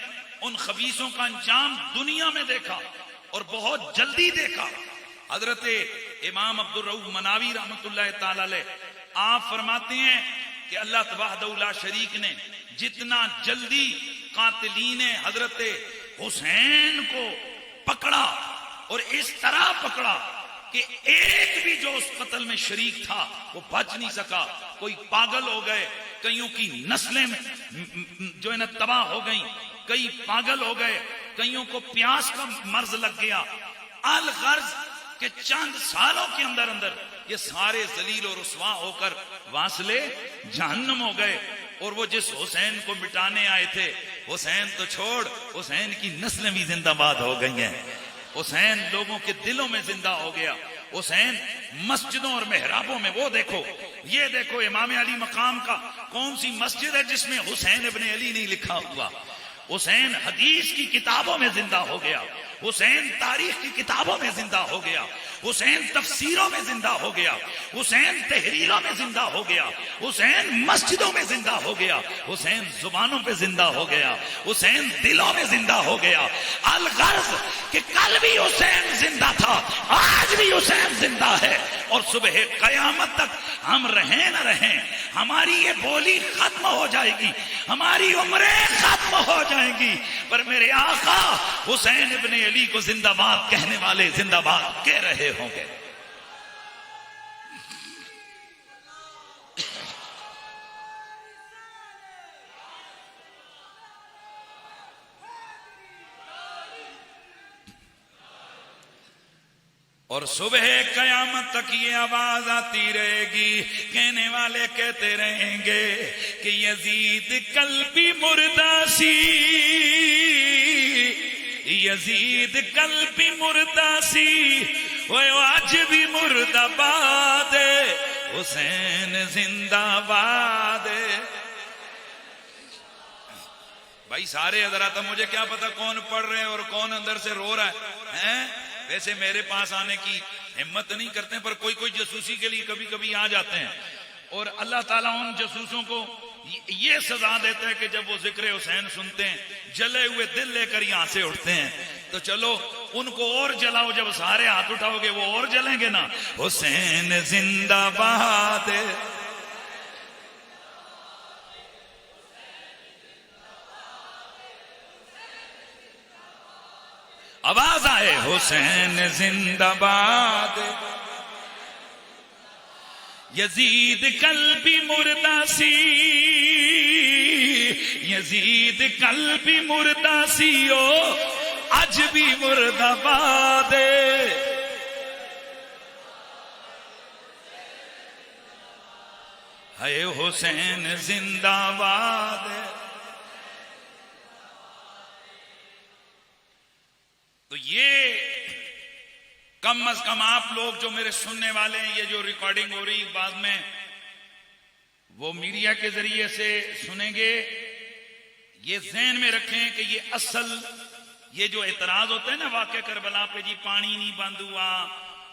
उन खबीसों का अंजाम दुनिया में देखा और बहुत जल्दी देखा। हजरत इमाम अब्दुल रऊफ मनावी रहमतुल्लाह ताला अलैह आप फरमाते हैं कि अल्लाह तबारक व शरीक ने जितना जल्दी कातिलीन हजरत हुसैन को पकड़ा और इस तरह पकड़ा कि एक भी जो उस कत्ल में शरीक था वो बच नहीं सका। कोई पागल हो गए, कईयों की नस्लें जो है ना तबाह हो गई, कई पागल हो गए, कईयों को प्यास का मर्ज लग गया। अल गर्ज के चंद सालों के अंदर अंदर ये सारे जलील और रुसवा होकर वासले जहन्नम हो गए। और वो जिस हुसैन को मिटाने आए थे, हुसैन तो छोड़, हुसैन की नस्लें भी जिंदाबाद हो गई हैं। हुसैन लोगों के दिलों में जिंदा हो गया। हुसैन मस्जिदों और मेहराबों में, वो देखो, ये देखो इमाम अली मकाम का कौन सी मस्जिद है जिसमें हुसैन इब्ने अली नहीं लिखा हुआ। हुसैन हदीस की किताबों में जिंदा हो गया, हुसैन तारीख की किताबों में जिंदा हो गया, हुसैन तफसीरों में जिंदा हो गया, हुसैन तहरीरों में जिंदा हो गया, हुसैन मस्जिदों में जिंदा हो गया, हुसैन जुबानों पे जिंदा हो गया, हुसैन दिलों में जिंदा हो गया। अल गर्ज कि कल भी हुसैन जिंदा था, आज भी हुसैन जिंदा है और सुबह कयामत तक हम रहें न रहें, हमारी ये बोली खत्म हो जाएगी, हमारी उम्रें खत्म हो जाएंगी, पर मेरे आका हुसैन इब्ने अली को जिंदाबाद कहने वाले जिंदाबाद कह रहे होंगे। और सुबह कयामत तक ये आवाज आती रहेगी, कहने वाले कहते रहेंगे कि यजीद कल्बी मुर्दासी, यजीद कल्बी मुर्दासी, वो आज भी मुर्दाबाद, हुसैन जिंदाबाद। भाई सारे हजरात, मुझे क्या पता कौन पढ़ रहे हैं और कौन अंदर से रो रहा है? वैसे मेरे पास आने की हिम्मत नहीं करते, पर कोई कोई जसूसी के लिए कभी कभी आ जाते हैं। और अल्लाह ताला उन जसूसों को ये सजा देता है कि जब वो जिक्र हुसैन सुनते हैं, जले हुए दिल लेकर यहां से उठते हैं। तो चलो उनको और जलाओ, जब सारे हाथ उठाओगे वो और जलेंगे ना। हुसैन जिंदाबाद, आवाज आए हुसैन जिंदाबाद। यजीद कल्बी मुर्दासी, यजीद कल्बी मुर्दासी, ओ आज भी मुर्दाबाद। है हुसैन जिंदाबाद। तो ये कम अज कम आप लोग जो मेरे सुनने वाले हैं, ये जो रिकॉर्डिंग हो रही बाद में वो मीडिया के जरिए से सुनेंगे, ये ज़हन में रखें कि ये असल ये जो एतराज होते हैं ना वाक़या करबला पे, जी पानी नहीं बंद हुआ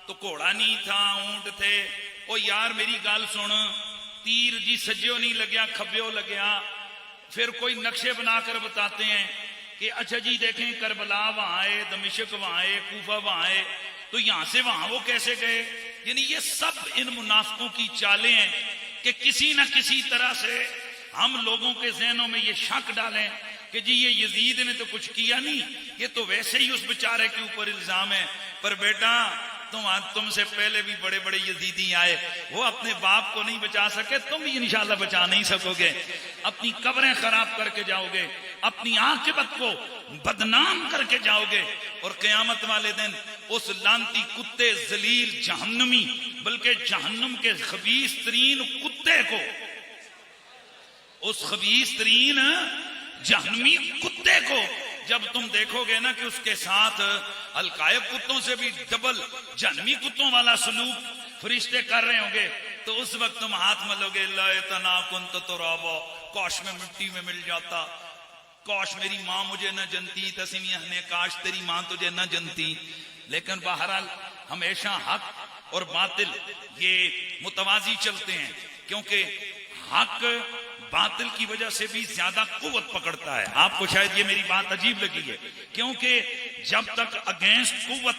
तो घोड़ा नहीं था ऊंट थे। ओ यार मेरी गल सुन, तीर जी सज्जो नहीं लग्या खब्यो लग्या। फिर कोई नक्शे बनाकर बताते हैं कि अच्छा जी देखें करबला वहां आए, दमिश्क वहां आए, कूफा वहां आए, तो यहां से वहां वो कैसे गए। यानी ये सब इन मुनाफिकों की चालें हैं कि किसी न किसी तरह से हम लोगों के जहनों में ये शक डालें कि जी ये यजीद ने तो कुछ किया नहीं, ये तो वैसे ही उस बेचारे के ऊपर इल्जाम है। पर बेटा तुमसे पहले भी बड़े बड़े यजीदी आए, वो अपने बाप को नहीं बचा सके, तुम भी इंशाल्लाह बचा नहीं सकोगे। अपनी कब्रें खराब करके जाओगे, अपनी आखिरत को बदनाम करके जाओगे, और क़यामत वाले दिन उस लानती कुत्ते जलील जहन्नमी, बल्कि जहन्नम के खबीस तरीन कुत्ते को, उस खबीस तरीन जहन्नमी कुत्ते को जब तुम देखोगे ना कि उसके साथ अलकायब कुत्तों से भी डबल जहन्नमी कुत्तों वाला सलूक फरिश्ते कर रहे होंगे, तो उस वक्त तुम हाथ मलोगे, तना कुंत तो राबो, काश में मिट्टी में मिल जाता, काश मेरी माँ मुझे न जनती, तस्मीह ने काश तेरी माँ तुझे न जनती। लेकिन बहरहाल हमेशा हक और बातिल ये मुतवाजी चलते हैं, क्योंकि हक बातिल की वजह से भी ज्यादा कुव्वत पकड़ता है। आपको शायद ये मेरी बात अजीब लगी है, क्योंकि जब तक अगेंस्ट कुव्वत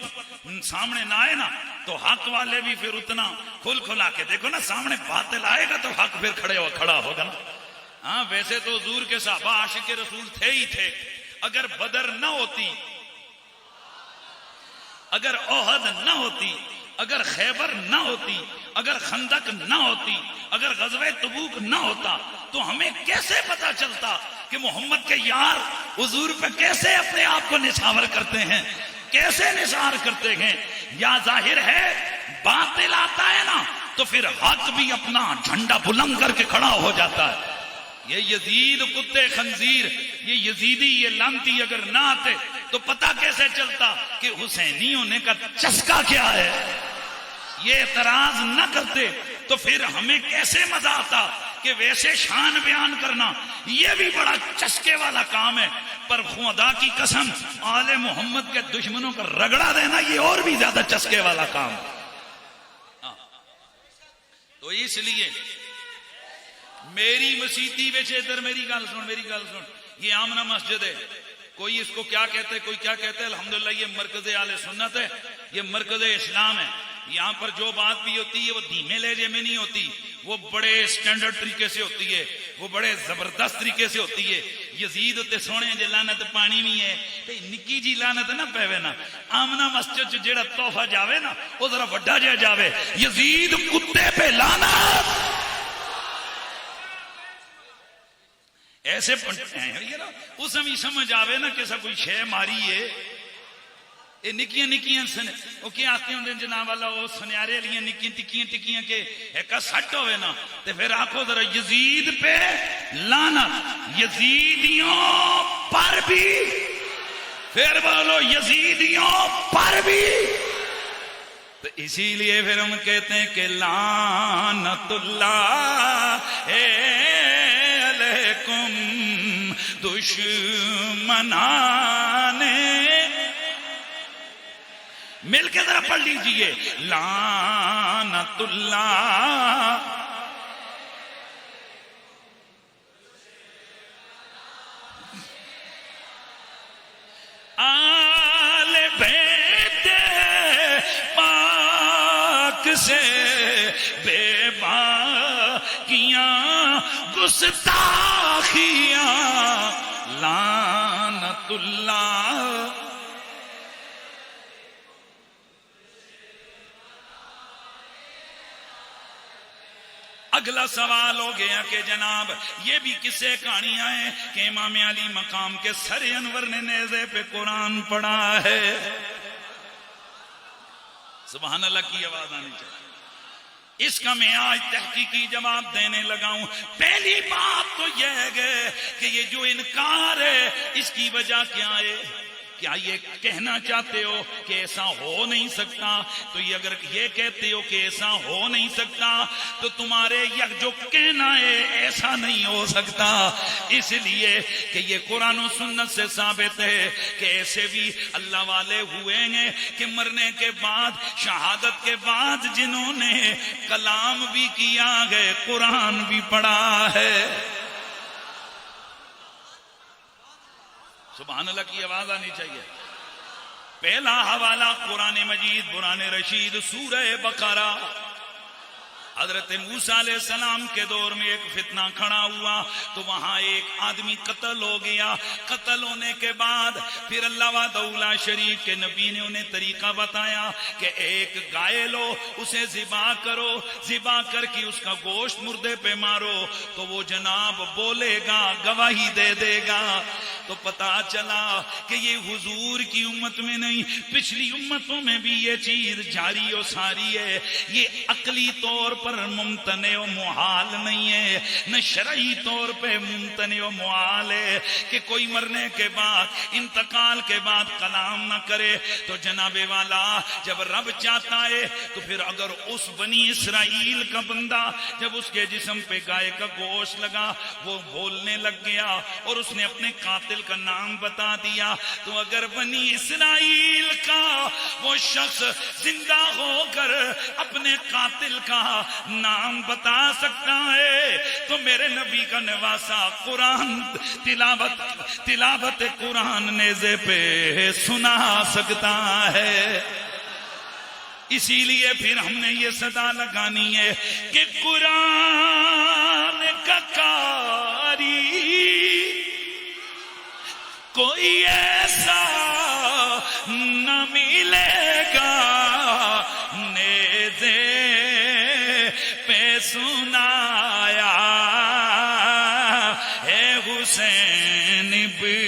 सामने ना आए ना, तो हक वाले भी फिर उतना खुल खुला के देखो ना, सामने बातिल आएगा तो हक फिर खड़ा होगा ना। हाँ वैसे तो हुजूर के साहबा आशिक रसूल थे ही थे। अगर बदर न होती, अगर ओहद न होती, अगर खैबर न होती, अगर खंदक न होती, अगर गज़वे तबूक न होता, तो हमें कैसे पता चलता कि मोहम्मद के यार हुजूर पे कैसे अपने आप को निछावर करते हैं, कैसे निसार करते हैं। या जाहिर है बातिल आता है ना, तो फिर हक भी अपना झंडा बुलंद करके खड़ा हो जाता है। ये यजीद कुत्ते खंजीर, ये यजीदी, ये लानती अगर ना आते तो पता कैसे चलता कि हुसैनी होने का चस्का क्या है। ये एतराज न करते तो फिर हमें कैसे मजा आता कि वैसे शान बयान करना ये भी बड़ा चस्के वाला काम है। पर खुदा की कसम, आले मोहम्मद के दुश्मनों का रगड़ा देना ये और भी ज्यादा चस्के वाला काम। तो इसलिए मेरी मसीती बेच इधर मेरी गल सुन, ये आमना मस्जिद है। कोई इसको क्या कहते हैं, कोई क्या कहते हैं। अल्हम्दुलिल्लाह ये मरकज़े आले सुन्नत है, ये मरकज़े इस्लाम है। यहाँ पर जो बात भी होती है वो धीमे लहजे में नहीं होती, वो बड़े स्टैंडर्ड तरीके से होती है, वो बड़े जबरदस्त तरीके से होती है। यजीद उत्ते सोने जे लानत पानी भी है, ते निक्की जी लानत ना पैवे ना। आमना मस्जिद च जेड़ा तोहफा जावे ना, वो जरा वड्डा जिहा जावे। यजीद कुत्ते पे लानत, ऐसे उसमें भी समझ आवे ना कि सब कोई शे मारी है। ये निकियां निकियां वो क्या आते होंगे जनाब वाला वो सुनयारे वाली निकियां टिक्कियां टिक्कियां के एक सट होवे ना ते फिर आखो जरा यजीद पे लानत, यजीदियों पर भी, फिर बोलो यजीदियों पर भी। तो इसीलिए फिर हम कहते हैं कि लानतुल्लाह अलैकुम दुश्मनाने, मिलके जरा पढ़ लीजिए लानतुल्लाह आले बैते पाक से बेबाकियां गुस्ताखियां लानतुल्लाह। अगला सवाल हो गया कि जनाब ये भी किस्से कहानियां हैं कि इमाम अली मकाम के सर अनवर ने नेज़े पे कुरान पढ़ा है। सुभान अल्लाह की आवाज आनी चाहिए। इसका मैं आज तहकीकी जवाब देने लगा हूं। पहली बात तो यह है कि ये जो इनकार है इसकी वजह क्या है? क्या ये कहना चाहते हो कि ऐसा हो नहीं सकता? तो ये अगर ये कहते हो कि ऐसा हो नहीं सकता तो तुम्हारे यह जो कहना है ऐसा नहीं हो सकता, इसलिए कि ये कुरान और सुन्नत से साबित है कि ऐसे भी अल्लाह वाले हुए हैं कि मरने के बाद, शहादत के बाद जिन्होंने कलाम भी किया है, कुरान भी पढ़ा है। सुभान अल्लाह की आवाज आनी चाहिए। पहला हवाला कुरान मजीद कुरान रशीद सूरह बकरा। हजरत मूसा अलैहिस्सलाम के दौर में एक फितना खड़ा हुआ तो वहां एक आदमी कत्ल हो गया। कत्ल होने के बाद फिर अल्लाह व दौला शरीफ के नबी ने उन्हें तरीका बताया कि एक गाय लो, उसे ज़िबा करो, ज़िबा करके उसका गोश्त मुर्दे पे मारो तो वो जनाब बोलेगा, गवाही दे देगा। तो पता चला कि ये हुजूर की उम्मत में नहीं, पिछली उम्मतों में भी ये चीज जारी और सारी है। ये अकली तौर पर मुमतने व मुहाल नहीं है, न शरई तौर पे मुमतने व मुहाल है कि कोई मरने के बाद, इंतकाल के बाद कलाम न करे। तो जनाबे वाला जब रब चाहता है तो फिर अगर उस बनी इसराइल का बंदा जब उसके जिस्म पे गाय का गोश्त लगा, वो बोलने लग गया और उसने अपने कातिल का नाम बता दिया, तो अगर बनी इसराइल का वो शख्स जिंदा होकर अपने कातिल का नाम बता सकता है तो मेरे नबी का नवासा कुरान तिलावत कुरान नेज़े पे सुना सकता है। इसीलिए फिर हमने ये सदा लगानी है कि कुरान का कारी कोई ऐसा न मिलेगा नेज़े पे सुनाया है हुसैन भी।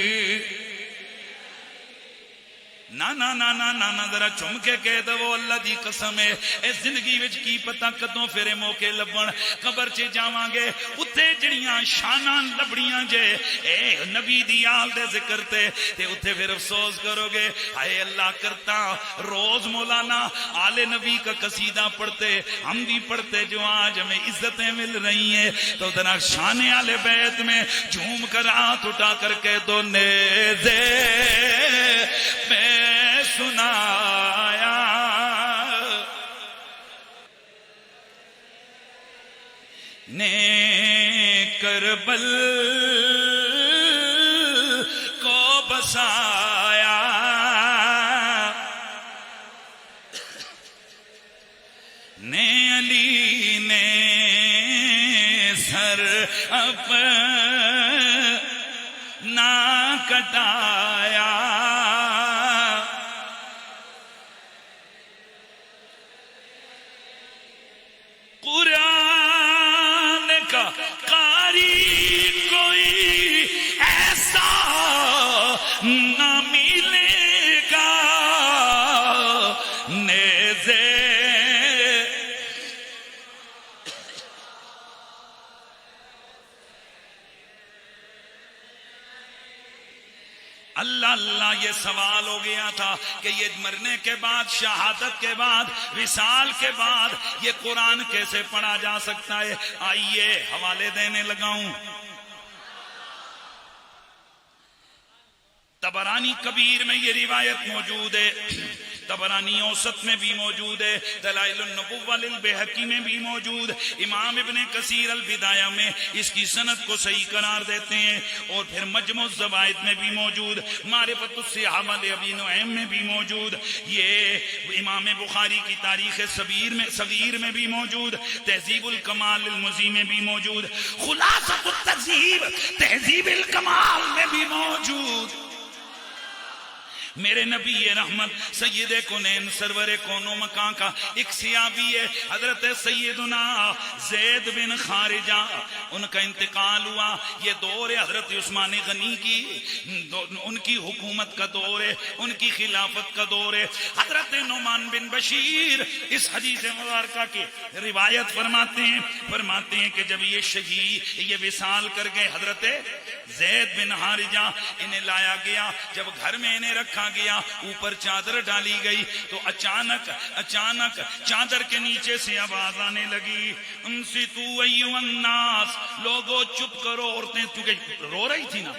ना ना ना ना ना ना जरा चुम के कह दो अल्लाह दी कसम है इस जिंदगी विच की पता कदों फिरे मौके लभण। कबर च जावांगे उत्थे जड़ियां शानां लभड़ियां जे ए नबी दी आल दे जिक्र ते उत्थे फिर अफसोस करोगे, हाय अल्लाह करता रोज मौलाना आले नबी का कसीदा पढ़ते, हम भी पढ़ते जो आज हमें इज्जतें मिल रही हैं। तो जरा शाने आले बैत में झूम कर हाथ उठा कर कह दो नेज़े पे सुनाया। ने करबल को बसाया, ने अली ने सर अपना कटाया। कुरान का कारी कोई ऐसा न मिलेगा अल्लाह अल्लाह ये सवाल हो गया था कि ये मरने के बाद, शहादत के बाद, विसाल के बाद ये कुरान कैसे पढ़ा जा सकता है। आइए हवाले देने लगाऊं। तबरानी कबीर में ये रिवायत मौजूद है, तबरानी औसत में भी मौजूद है, दलाइलुन नबुव्वा लिल बैहकी में भी मौजूद, इमाम इब्ने कसीर अल बिदाया में इसकी सनद को सही करार देते हैं, और फिर मजमू ज़वाइद में भी मौजूद, मारिफतुस सिहाबा अबी नुऐम में भी मौजूद, ये इमाम बुखारी की तारीख सगीर में भी मौजूद, तहजीबुल कमाल लिल मुज़ी में भी मौजूद, खुलासतुत तहजीब तहजीबुल कमाल में भी मौजूद। मेरे नबी रहमत सैयदे कुनैन सरवरे कोनो मकां का एक सियाबी है, हजरत सैयदुना ज़ैद बिन खारिजा, उनका इंतकाल हुआ। ये दौर है हजरत उस्मान गनी की, उनकी हुकूमत का दौर है, उनकी खिलाफत का दौर है। हजरत नुमान बिन बशीर इस हदीस मुबारका की रिवायत फरमाते हैं कि जब ये शहीद ये विसाल कर गए हजरत ज़ैद बिन हारिजा, इन्हें लाया गया, जब घर में इन्हें रखा गया, ऊपर चादर डाली गई तो अचानक चादर के नीचे से आवाज आने लगी, उनसितू अय्युहन्नास, लोगों चुप करो। औरतें, क्योंकि रो रही थी ना,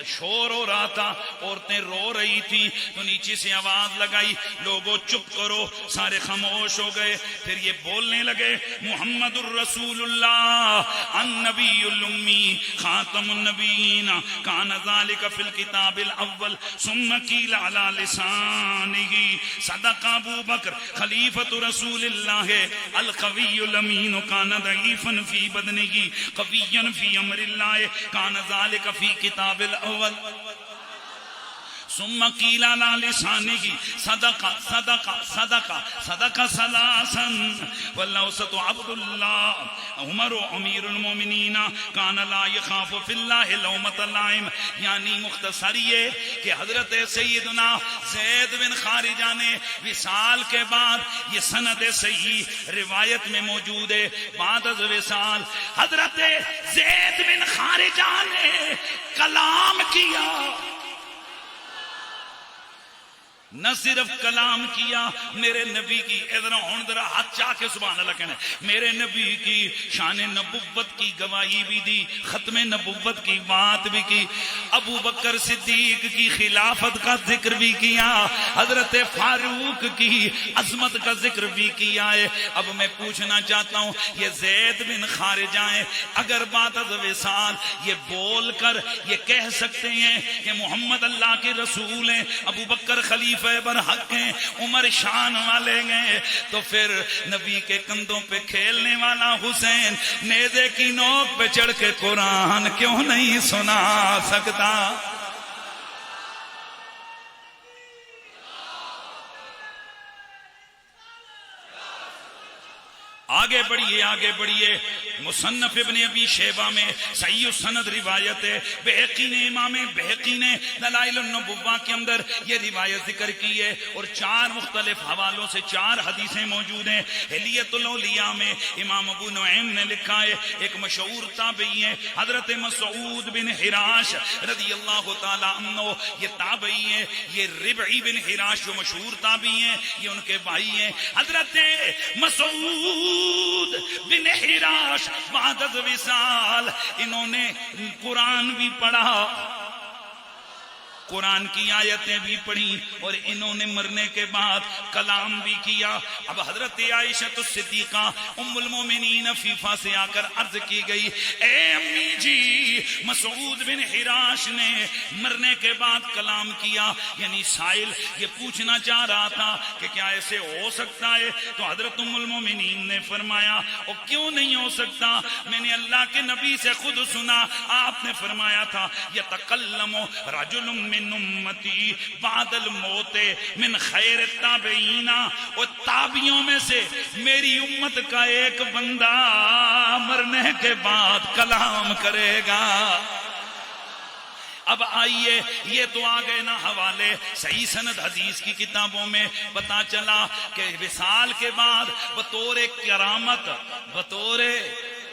शोर हो रहा था, औरतें रो रही थी, तो नीचे से आवाज लगाई, लोगों चुप करो। सारे खामोश हो गए। फिर ये बोलने लगे, मुहम्मदुर रसूलुल्लाह अन्नबियुल उम्मी खातमुन नबीना कान ज़ालिका फिल किताबिल अव्वल सुम्मा कीला अला लिसानिही सदका अबू बकर खलीफतु रसूलिल्लाह अल कवियुल अमीन कान दईफन फी बदनिही कवियन फी अमरिल्लाह कान ज़ालिका फी किताबिल अव्वल सुम्मा कीला ला लिसानिही सदका सदका सदका सदका सलासन वल्लौसतु अब्दुल्लाह उमर अमीरुल मोमिनीन कान ला यखाफु फिल्लाह लौमत लाइम। यानी मुख्तसर ये कि हजरत सैयदना ज़ैद बिन खारिजा ने विसाल के बाद, ये सनद सही रिवायत में मौजूद है, बाद अज़ विसाल हजरत ज़ैद बिन खारिजा ने कलाम किया। न सिर्फ कलाम किया, मेरे नबी की इधर हाथ चाह के सुभान अल्लाह कहना, मेरे नबी की शान नबुव्वत की गवाही भी दी, खत्म नबुव्वत की बात भी की, अबू बकर सिद्दीक की खिलाफत का जिक्र भी किया, हजरत फारूक की अजमत का जिक्र भी किया है। अब मैं पूछना चाहता हूँ, ये ज़ैद बिन खारिजा है, अगर बात विसाल ये बोल कर ये कह सकते हैं कि मोहम्मद अल्लाह के रसूल हैं, अबू बकर खलीफा बरहक हैं, उमर शान वाले हैं, तो फिर नबी के कंधों पे खेलने वाला हुसैन नेज़े की नोक पे चढ़ के कुरान क्यों नहीं सुना सकता। आगे बढ़िए। मुसन्नफ इब्ने अबी शैबा में सही सनद रिवायत है, बैहकी ने, इमाम बैहकी ने दलाइलुन नबुव्वा के अंदर ये रिवायत जिक्र की है, और 4 मुख्तलिफ हवालों से 4 हदीसें मौजूद हैं। हिलियतुल औलिया में इमाम अबू नुऐम ने लिखा है, एक मशहूर ताबई है हजरत मसऊद बिन हिराश रदियल्लाहु ताला अन्हु, ये ताबई है, ये रिबई बिन हिराश जो मशहूर ताबई हैं, ये उनके भाई हैं। हजरत मसऊद बिन हिराश बाद विसाल, इन्होंने कुरान भी पढ़ा, कुरान की आयतें भी पढ़ी, और इन्होंने मरने के बाद कलाम भी किया। अब हजरत आयशा तो सिद्दीका उम्मुल मोमिनीन फीफा से आकर अर्ज की गई, ए अम्मी जी, मसऊद बिन हिराश ने मरने के बाद कलाम किया। यानी साइल ये पूछना चाह रहा था कि क्या ऐसे हो सकता है, तो हजरत उम्मुल मोमिनीन ने फरमाया, और क्यों नहीं हो सकता, मैंने अल्लाह के नबी से खुद सुना, आपने फरमाया था, यतकल्लमु रजुलुम मिन उम्मती बादल मौते मिन खैर ताबईना, और ताबियों में से मेरी उम्मत का एक बंदा मरने के बाद कलाम करेगा। अब आइए, ये तो आ गए ना हवाले सही सनद हदीस की किताबों में, पता चला कि विसाल के बाद बतौर करामत, बतौर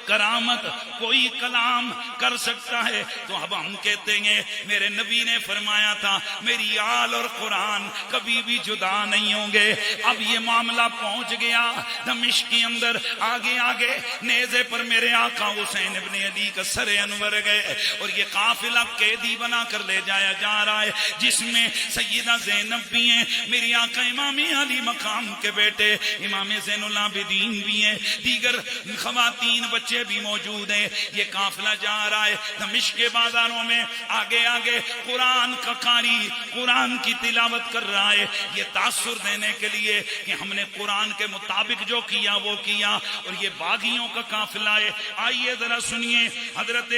करामत, कोई कलाम कर सकता है। तो अब हम कहते हैं मेरे नबी ने फरमाया था मेरी आल और कुरान कभी भी जुदा नहीं होंगे। अब ये मामला पहुंच गया दमिश्क के अंदर, आगे आगे नेज़े पर मेरे आका हुसैन इब्ने अली का सरे अनवर गए और ये काफिला कैदी बना कर ले जाया जा रहा है, जिसमें सैयदा ज़ैनब भी हैं, मेरी आका इमाम अली मकाम के बेटे इमाम ज़ैनुल आबिदीन भी हैं, दीगर खवातीन बच्चे भी मौजूद हैं। ये काफिला जा रहा है दमिश्क के बाजारों में, आगे आगे कुरान का कारी कुरान की तिलावत कर रहा है, ये तासुर देने के लिए कि हमने कुरान के मुताबिक जो किया वो किया। और ये बागियों का काफिला है। आइए जरा सुनिए, हजरत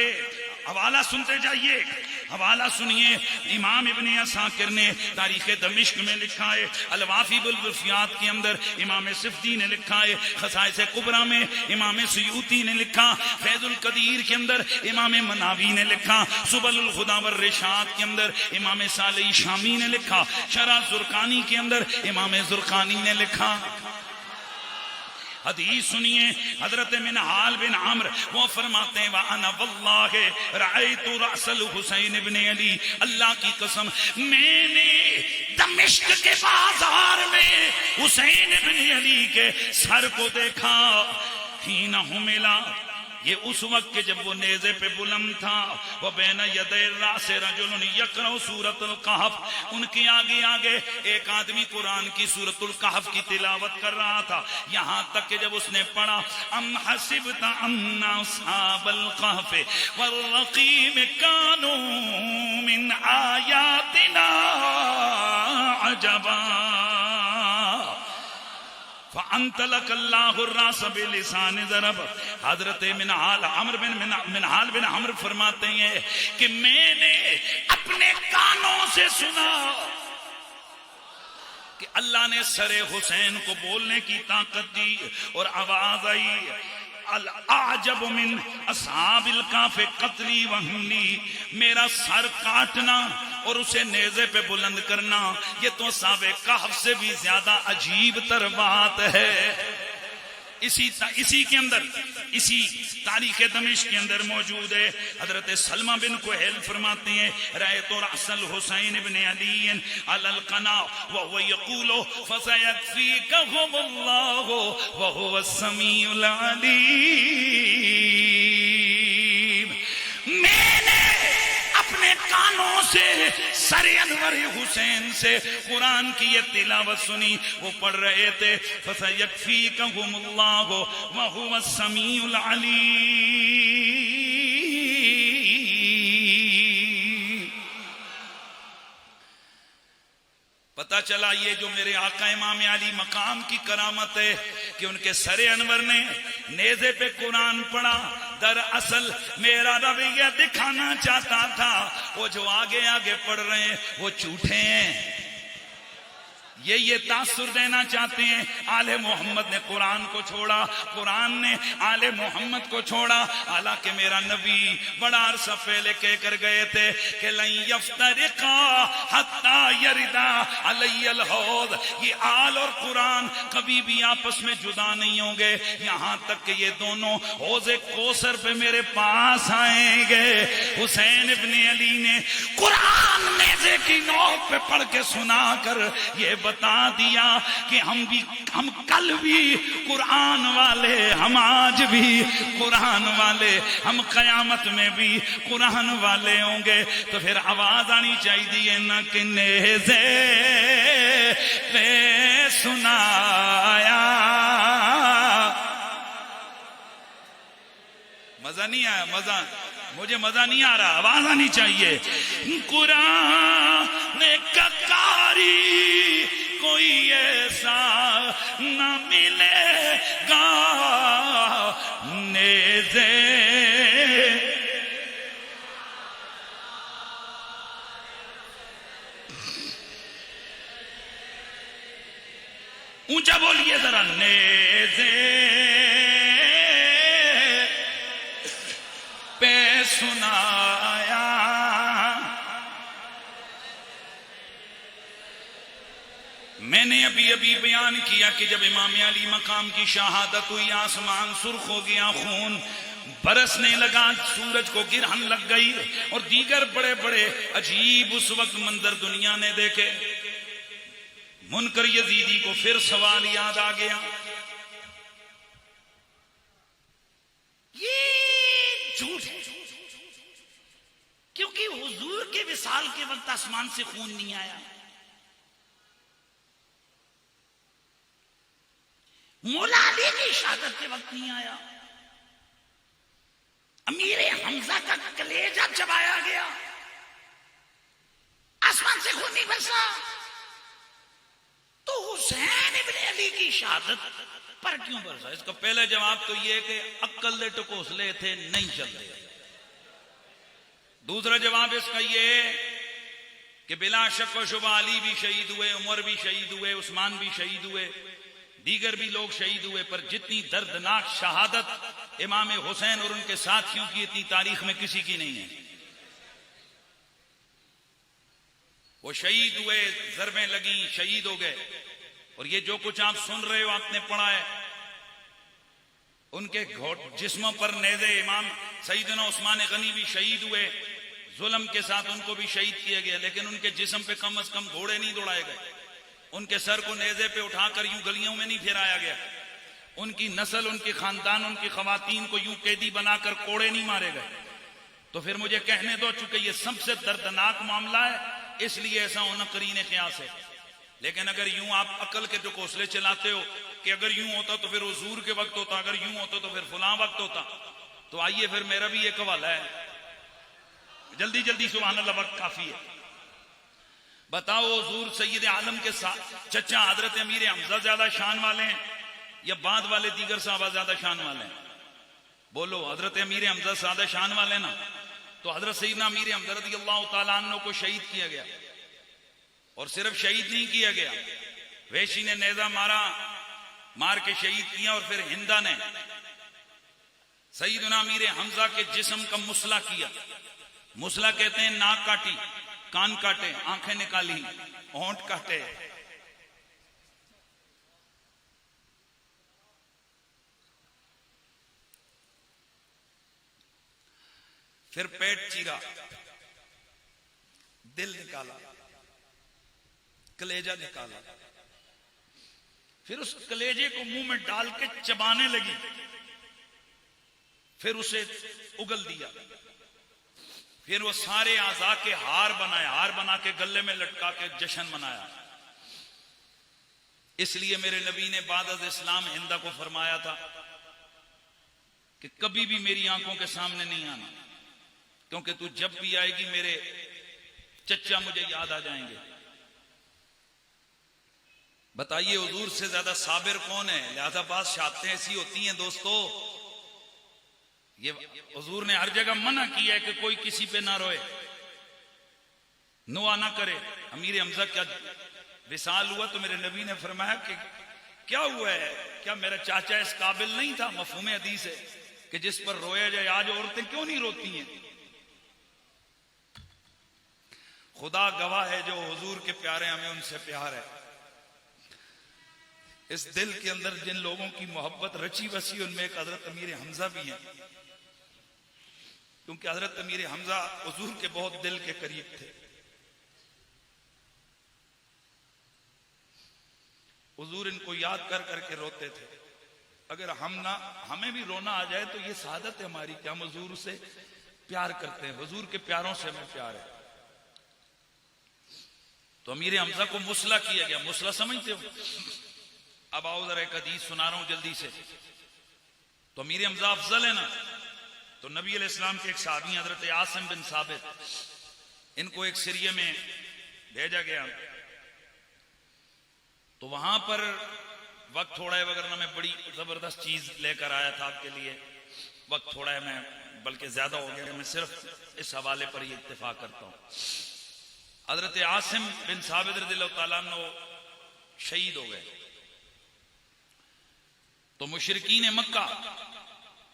हवाला सुनते जाइए, हवाला सुनिए। इमाम इब्ने असाकिर ने तारीख दमिश्क में लिखा है, अल-वाफी बिल वफ़ियात के अंदर इमाम सिफ़दी ने लिखा है, खसाइस कुबरा में इमाम सुयूती ने लिखा, फैजुल कदीर के अंदर इमाम मनावी ने लिखा, सुबलुल खुदा वर रिशाद के अंदर इमाम साली शामी ने लिखा, शरा ज़ुरकानी के अंदर इमाम ज़ुरकानी ने लिखा। हदीस सुनिए, हजरत मिनहाल बिन आमर वो फरमाते हैं वा अना वल्लाहि रायतु रअसल हुसैन इब्ने अली, अल्लाह की कसम मैंने दमिश्क के बाजार में हुसैन इब्ने अली के सर को देखा। हीना हुमिला, ये उस वक्त के जब वो नेज़े पे बुलंद था, वो बैना यदे रासे रजुलन यक़रउ सूरतुल कहफ, उनके आगे आगे एक आदमी कुरान की सूरतुल कहफ की तिलावत कर रहा था। यहाँ तक कि जब उसने पढ़ा अम हसिबता अन्ना अस्हाबल कहफ वल्रक़ीम कानू मिन आयातिना अजबा हजरत मिनहाल बिन अमर फरमाते हैं कि मैंने अपने कानों से सुना कि अल्लाह ने सरे हुसैन को बोलने की ताकत दी और आवाज आई अल-आजब मिन अस्हाबिल काफ़े क़त्ली व हिमली, मेरा सर काटना और उसे नेज़े पे बुलंद करना ये तो सावे कहफ से भी ज्यादा अजीब तर बात है। इसी के अंदर इसी तारीख दमिश्क के अंदर मौजूद है। हजरत सलमा बिन कुहैल फरमाते हैं रायतु रअसल हुसैन इब्ने अली अलल कना व हुवा यक़ूलु फसयकफ़ीकहुमुल्लाहु व हुवस समीउल अलीम। मैंने अपने कानों से सरे अनवर हुसैन से कुरान की ये तिलावत सुनी, वो पढ़ रहे थे फसयकफ़ीकहुमुल्लाहु व हुवस समीउल अलीम। पता चला ये जो मेरे आका इमाम अली मकाम की करामत है कि उनके सरे अनवर ने नेज़े पे कुरान पढ़ा। दरअसल मेरा रवैया दिखाना चाहता था वो जो आगे आगे पढ़ रहे हैं वो झूठे हैं, ये तासुर देना चाहते हैं। आले मोहम्मद ने कुरान को छोड़ा, कुरान ने आले मोहम्मद को छोड़ा। हालांकि मेरा नबी बड़ा अरसा पहले कह कर गए थे कि लन यफ्तरिका हत्ता यरिदा अलैयल हौद, ये आल और कुरान कभी भी आपस में जुदा नहीं होंगे, यहाँ तक कि ये दोनों हौज़े कौसर पे मेरे पास आएंगे। हुसैन इब्ने अली ने कुरान नेज़े की नोक पे पढ़ के सुनाकर ये बता दिया कि हम कल भी कुरान वाले, हम आज भी कुरान वाले, हम कयामत में भी कुरान वाले होंगे। तो फिर आवाज आनी चाहिए ना कि नेज़े पे सुनाया। मजा नहीं आया, मुझे मजा नहीं आ रहा, आवाज आनी चाहिए। कुरान का कारी कोई ऐसा न मिलेगा नेज़े ऊंचा बोलिए जरा, नेज़े पे सुनाया। मैंने अभी बयान किया कि जब इमाम अली मकाम की शहादत हुई, आसमान सुर्ख हो गया, खून बरसने लगा, सूरज को गिरहन लग गई और दीगर बड़े बड़े अजीब उस वक्त मंजर दुनिया ने देखे। मुनकर यजीदी को फिर सवाल याद आ गया, ये झूठ है, क्योंकि हुजूर के विसाल के वक्त आसमान से खून नहीं आया, मौला अली की शहादत के वक्त नहीं आया, अमीर हमजा का कलेजा चबाया गया, आसमान से खून नहीं बरसा, तो हुसैन इब्ने अली की शहादत पर क्यों बरसा? इसका पहला जवाब तो यह कि अक्ल दे टकोसले थे, नहीं चलते। दूसरा जवाब इसका यह कि बिला शक व शुबा अली भी शहीद हुए, उमर भी शहीद हुए, उस्मान भी शहीद हुए, दीगर भी लोग शहीद हुए, पर जितनी दर्दनाक शहादत इमाम हुसैन और उनके साथियों की इतनी तारीख में किसी की नहीं है। वो शहीद हुए, जरबें लगी, शहीद हो गए। और ये जो कुछ आप सुन रहे हो, आपने पढ़ा है, उनके जिस्मों पर नेज़े इमाम सईदना उस्मान गनी भी शहीद हुए, जुल्म के साथ उनको भी शहीद किया गया, लेकिन उनके जिस्म पे कम से कम घोड़े नहीं दौड़ाए गए, उनके सर को नेज़े पे उठाकर यूं गलियों में नहीं फिराया गया, उनकी नस्ल, उनके खानदान, उनकी खवातीन को यूं कैदी बनाकर कोड़े नहीं मारे गए। तो फिर मुझे कहने दो, चूंकि ये सबसे दर्दनाक मामला है, इसलिए ऐसा होना करीने क़यास है। लेकिन अगर यूं आप अकल के जो कोसले चलाते हो कि अगर यूं होता तो फिर हुजूर के वक्त होता, अगर यूं होता तो फिर फलां वक्त होता, तो आइए फिर मेरा भी एक हवाला है, जल्दी जल्दी सुभान अल्लाह, वक्त काफी है। बताओ हुजूर सैयद आलम के चचा हजरत अमीर हमजा ज्यादा शान वाले हैं या बाद वाले दीगर साहबा ज्यादा शान वाले हैं? बोलो, हजरत अमीर हमजा ज्यादा शान वाले ना? तो हजरत सैयदना अमीर हमजा रज़ियल्लाहु ताला अन्हु को शहीद किया गया, और सिर्फ शहीद नहीं किया गया, वैशी ने नेजा मारा, मार के शहीद किया, और फिर हिंदा ने सैयदना अमीर हमजा के जिस्म का मुसला किया। मुसला कहते हैं नाक काटी, कान काटे, आंखें निकाली, होंठ काटे, फिर पेट चीरा, दिल निकाला, कलेजा निकाला, फिर उस कलेजे को मुंह में डाल के चबाने लगी, फिर उसे उगल दिया, फिर वो सारे आज़ा के हार बनाए, हार बना के गले में लटका के जश्न मनाया। इसलिए मेरे नबी ने बाद अज़ इस्लाम हिंदा को फरमाया था कि कभी भी मेरी आंखों के सामने नहीं आना, क्योंकि तू जब भी आएगी मेरे चचा मुझे याद आ जाएंगे। बताइए हुजूर से ज्यादा साबिर कौन है? लिहाजा बात शहादतें ऐसी होती हैं दोस्तों, ये हुजूर ने हर जगह मना किया है कि कोई किसी पे ना रोए, नुआ ना करे। अमीर हमजा का विसाल हुआ तो मेरे नबी ने फरमाया कि क्या हुआ है, क्या मेरा चाचा इस काबिल नहीं था? मफहूम हदीस है कि जिस पर रोया जाए। आज औरतें क्यों नहीं रोती हैं? खुदा गवाह है, जो हुजूर के प्यारे, हमें उनसे प्यार है। इस दिल के अंदर जिन लोगों की मोहब्बत रची बसी, उनमें एक हजरत अमीर हमजा भी हैं, क्योंकि हजरत अमीर हमजा हुजूर के बहुत दिल के करीब थे। हुजूर इनको याद कर करके रोते थे। अगर हमें भी रोना आ जाए तो ये शहादत है हमारी कि हम हुजूर से प्यार करते हैं, हुजूर के प्यारों से हमें प्यार है। तो अमीर हमजा को मुसला किया गया। मुसला समझते हो? अब आओ जरा एक हदीस सुना रहा हूं जल्दी से। तो अमीर हमजा अफजल है ना, तो नबी अलैहिस्सलाम के एक साहबी हजरत आसिम बिन साबित, इनको एक सीरिया में भेजा गया। तो वहां पर वक्त थोड़ा है, वगरना मैं बड़ी जबरदस्त चीज लेकर आया था आपके लिए। वक्त थोड़ा है, मैं बल्कि ज्यादा हो गया, मैं सिर्फ इस हवाले पर ही इत्तेफाक करता हूं। हजरत आसिम बिन साबित रज़ियल्लाहु ताला अन्हु शहीद हो गए। तो मुशरिकीन मक्का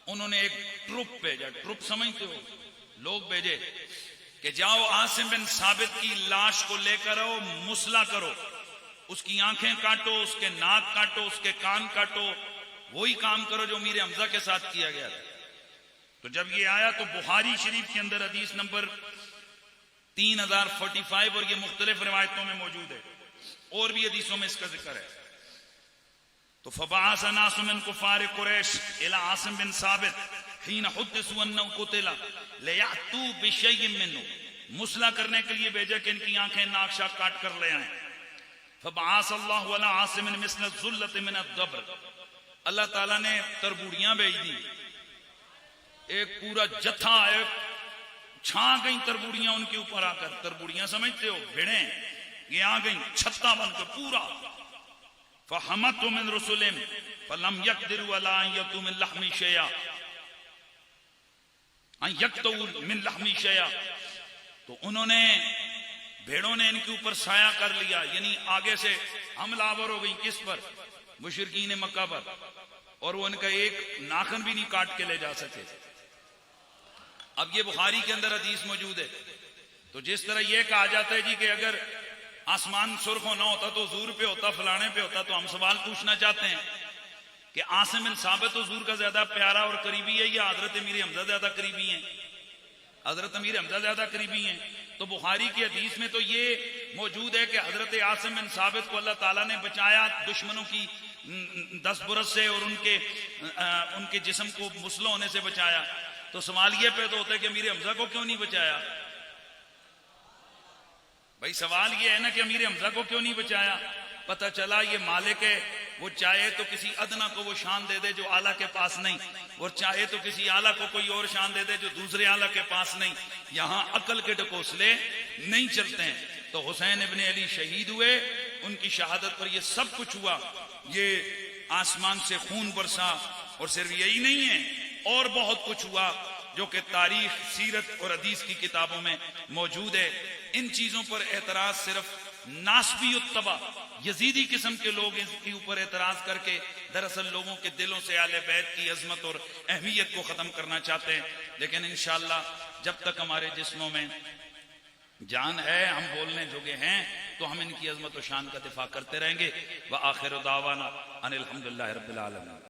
उन्होंने एक ट्रुप भेजा। ट्रुप समझते हो? लोग भेजे कि जाओ आसिम बिन साबित की लाश को लेकर आओ, मुसला करो, उसकी आंखें काटो, उसके नाक काटो, उसके कान काटो, वही काम करो जो अमीर हमजा के साथ किया गया था। तो जब ये आया तो बुखारी शरीफ के अंदर हदीस नंबर 3045 और ये मुख्तलिफ रिवायतों में मौजूद है, और भी हदीसों में इसका जिक्र है। तो फबाअस नासु मिन कुफार कुरैश इला आसिम बिन साबित हीन हुद्दिसु अन्नहु कुतिला लियअतू बिशैइन मिन्हु, मुसला करने के लिए भेजा कि इनकी आंखें नाक शाक काट कर ले आए। फबाअस अल्लाहु अला आसिम मिस्ल ज़ुल्लत मिन अद-दब्र, अल्लाह ताला ने तरबूड़ियां भेज दी, एक पूरा जत्था, एक छा गई तरबूड़ियां उनके ऊपर आकर। तरबूड़ियां समझते हो, भिड़े, ये आ गई छत्ता बनकर पूरा। फहमतु मिन रुसुलिम फलम यक़दिरु अला अन यतू मिन लहमी शैया, अन यक़तू मिन लहमी शैया, तो उन्होंने, भेड़ों ने इनके ऊपर साया कर लिया, यानी आगे से हमलावर हो गई किस पर, मुशरिकीन मक्का पर, और वो इनका एक नाखन भी नहीं काट के ले जा सके। अब ये बुखारी के अंदर हदीस मौजूद है। तो जिस तरह ये कहा जाता है जी कि अगर आसमान सुर्ख ना होता तो हुजूर पे होता, फलाने पे होता, तो हम सवाल पूछना चाहते हैं कि आसिम बिन साबित हुजूर का ज्यादा प्यारा और करीबी है या हजरत अमीर हमजा ज्यादा करीबी है? हजरत अमीर हमजा ज्यादा करीबी हैं। तो बुखारी की हदीस में तो ये मौजूद है कि हजरत आसिम बिन साबित को अल्लाह ताला ने बचाया दुश्मनों की 10 बुरस से, और उनके जिस्म को मुसला होने से बचाया। तो सवाल ये पैदा होता है कि अमीर हमजा को क्यों नहीं बचाया? भाई सवाल ये है ना कि अमीर हमजा को क्यों नहीं बचाया? पता चला ये मालिक है, वो चाहे तो किसी अदना को वो शान दे दे जो आला के पास नहीं, और चाहे तो किसी आला को कोई और शान दे दे जो दूसरे आला के पास नहीं। यहां अकल के ढकोसले नहीं चलते हैं। तो हुसैन इब्ने अली शहीद हुए, उनकी शहादत पर ये सब कुछ हुआ, ये आसमान से खून बरसा। और सिर्फ यही नहीं है, और बहुत कुछ हुआ जो कि तारीख, सीरत और हदीस की किताबों में मौजूद है। इन चीजों पर एतराज सिर्फ नासबी उत्तबा, यजीदी किस्म के लोग इसके ऊपर एतराज करके दरअसल लोगों के दिलों से आले बैत की अजमत और अहमियत को खत्म करना चाहते हैं। लेकिन इंशाअल्लाह जब तक हमारे जिस्मों में जान है, हम बोलने जोगे हैं, तो हम इनकी अजमत और शान का दिफा करते रहेंगे। व आखिर दावाना अनिल हम्दुलिल्लाहि रब्बिल आलमीन।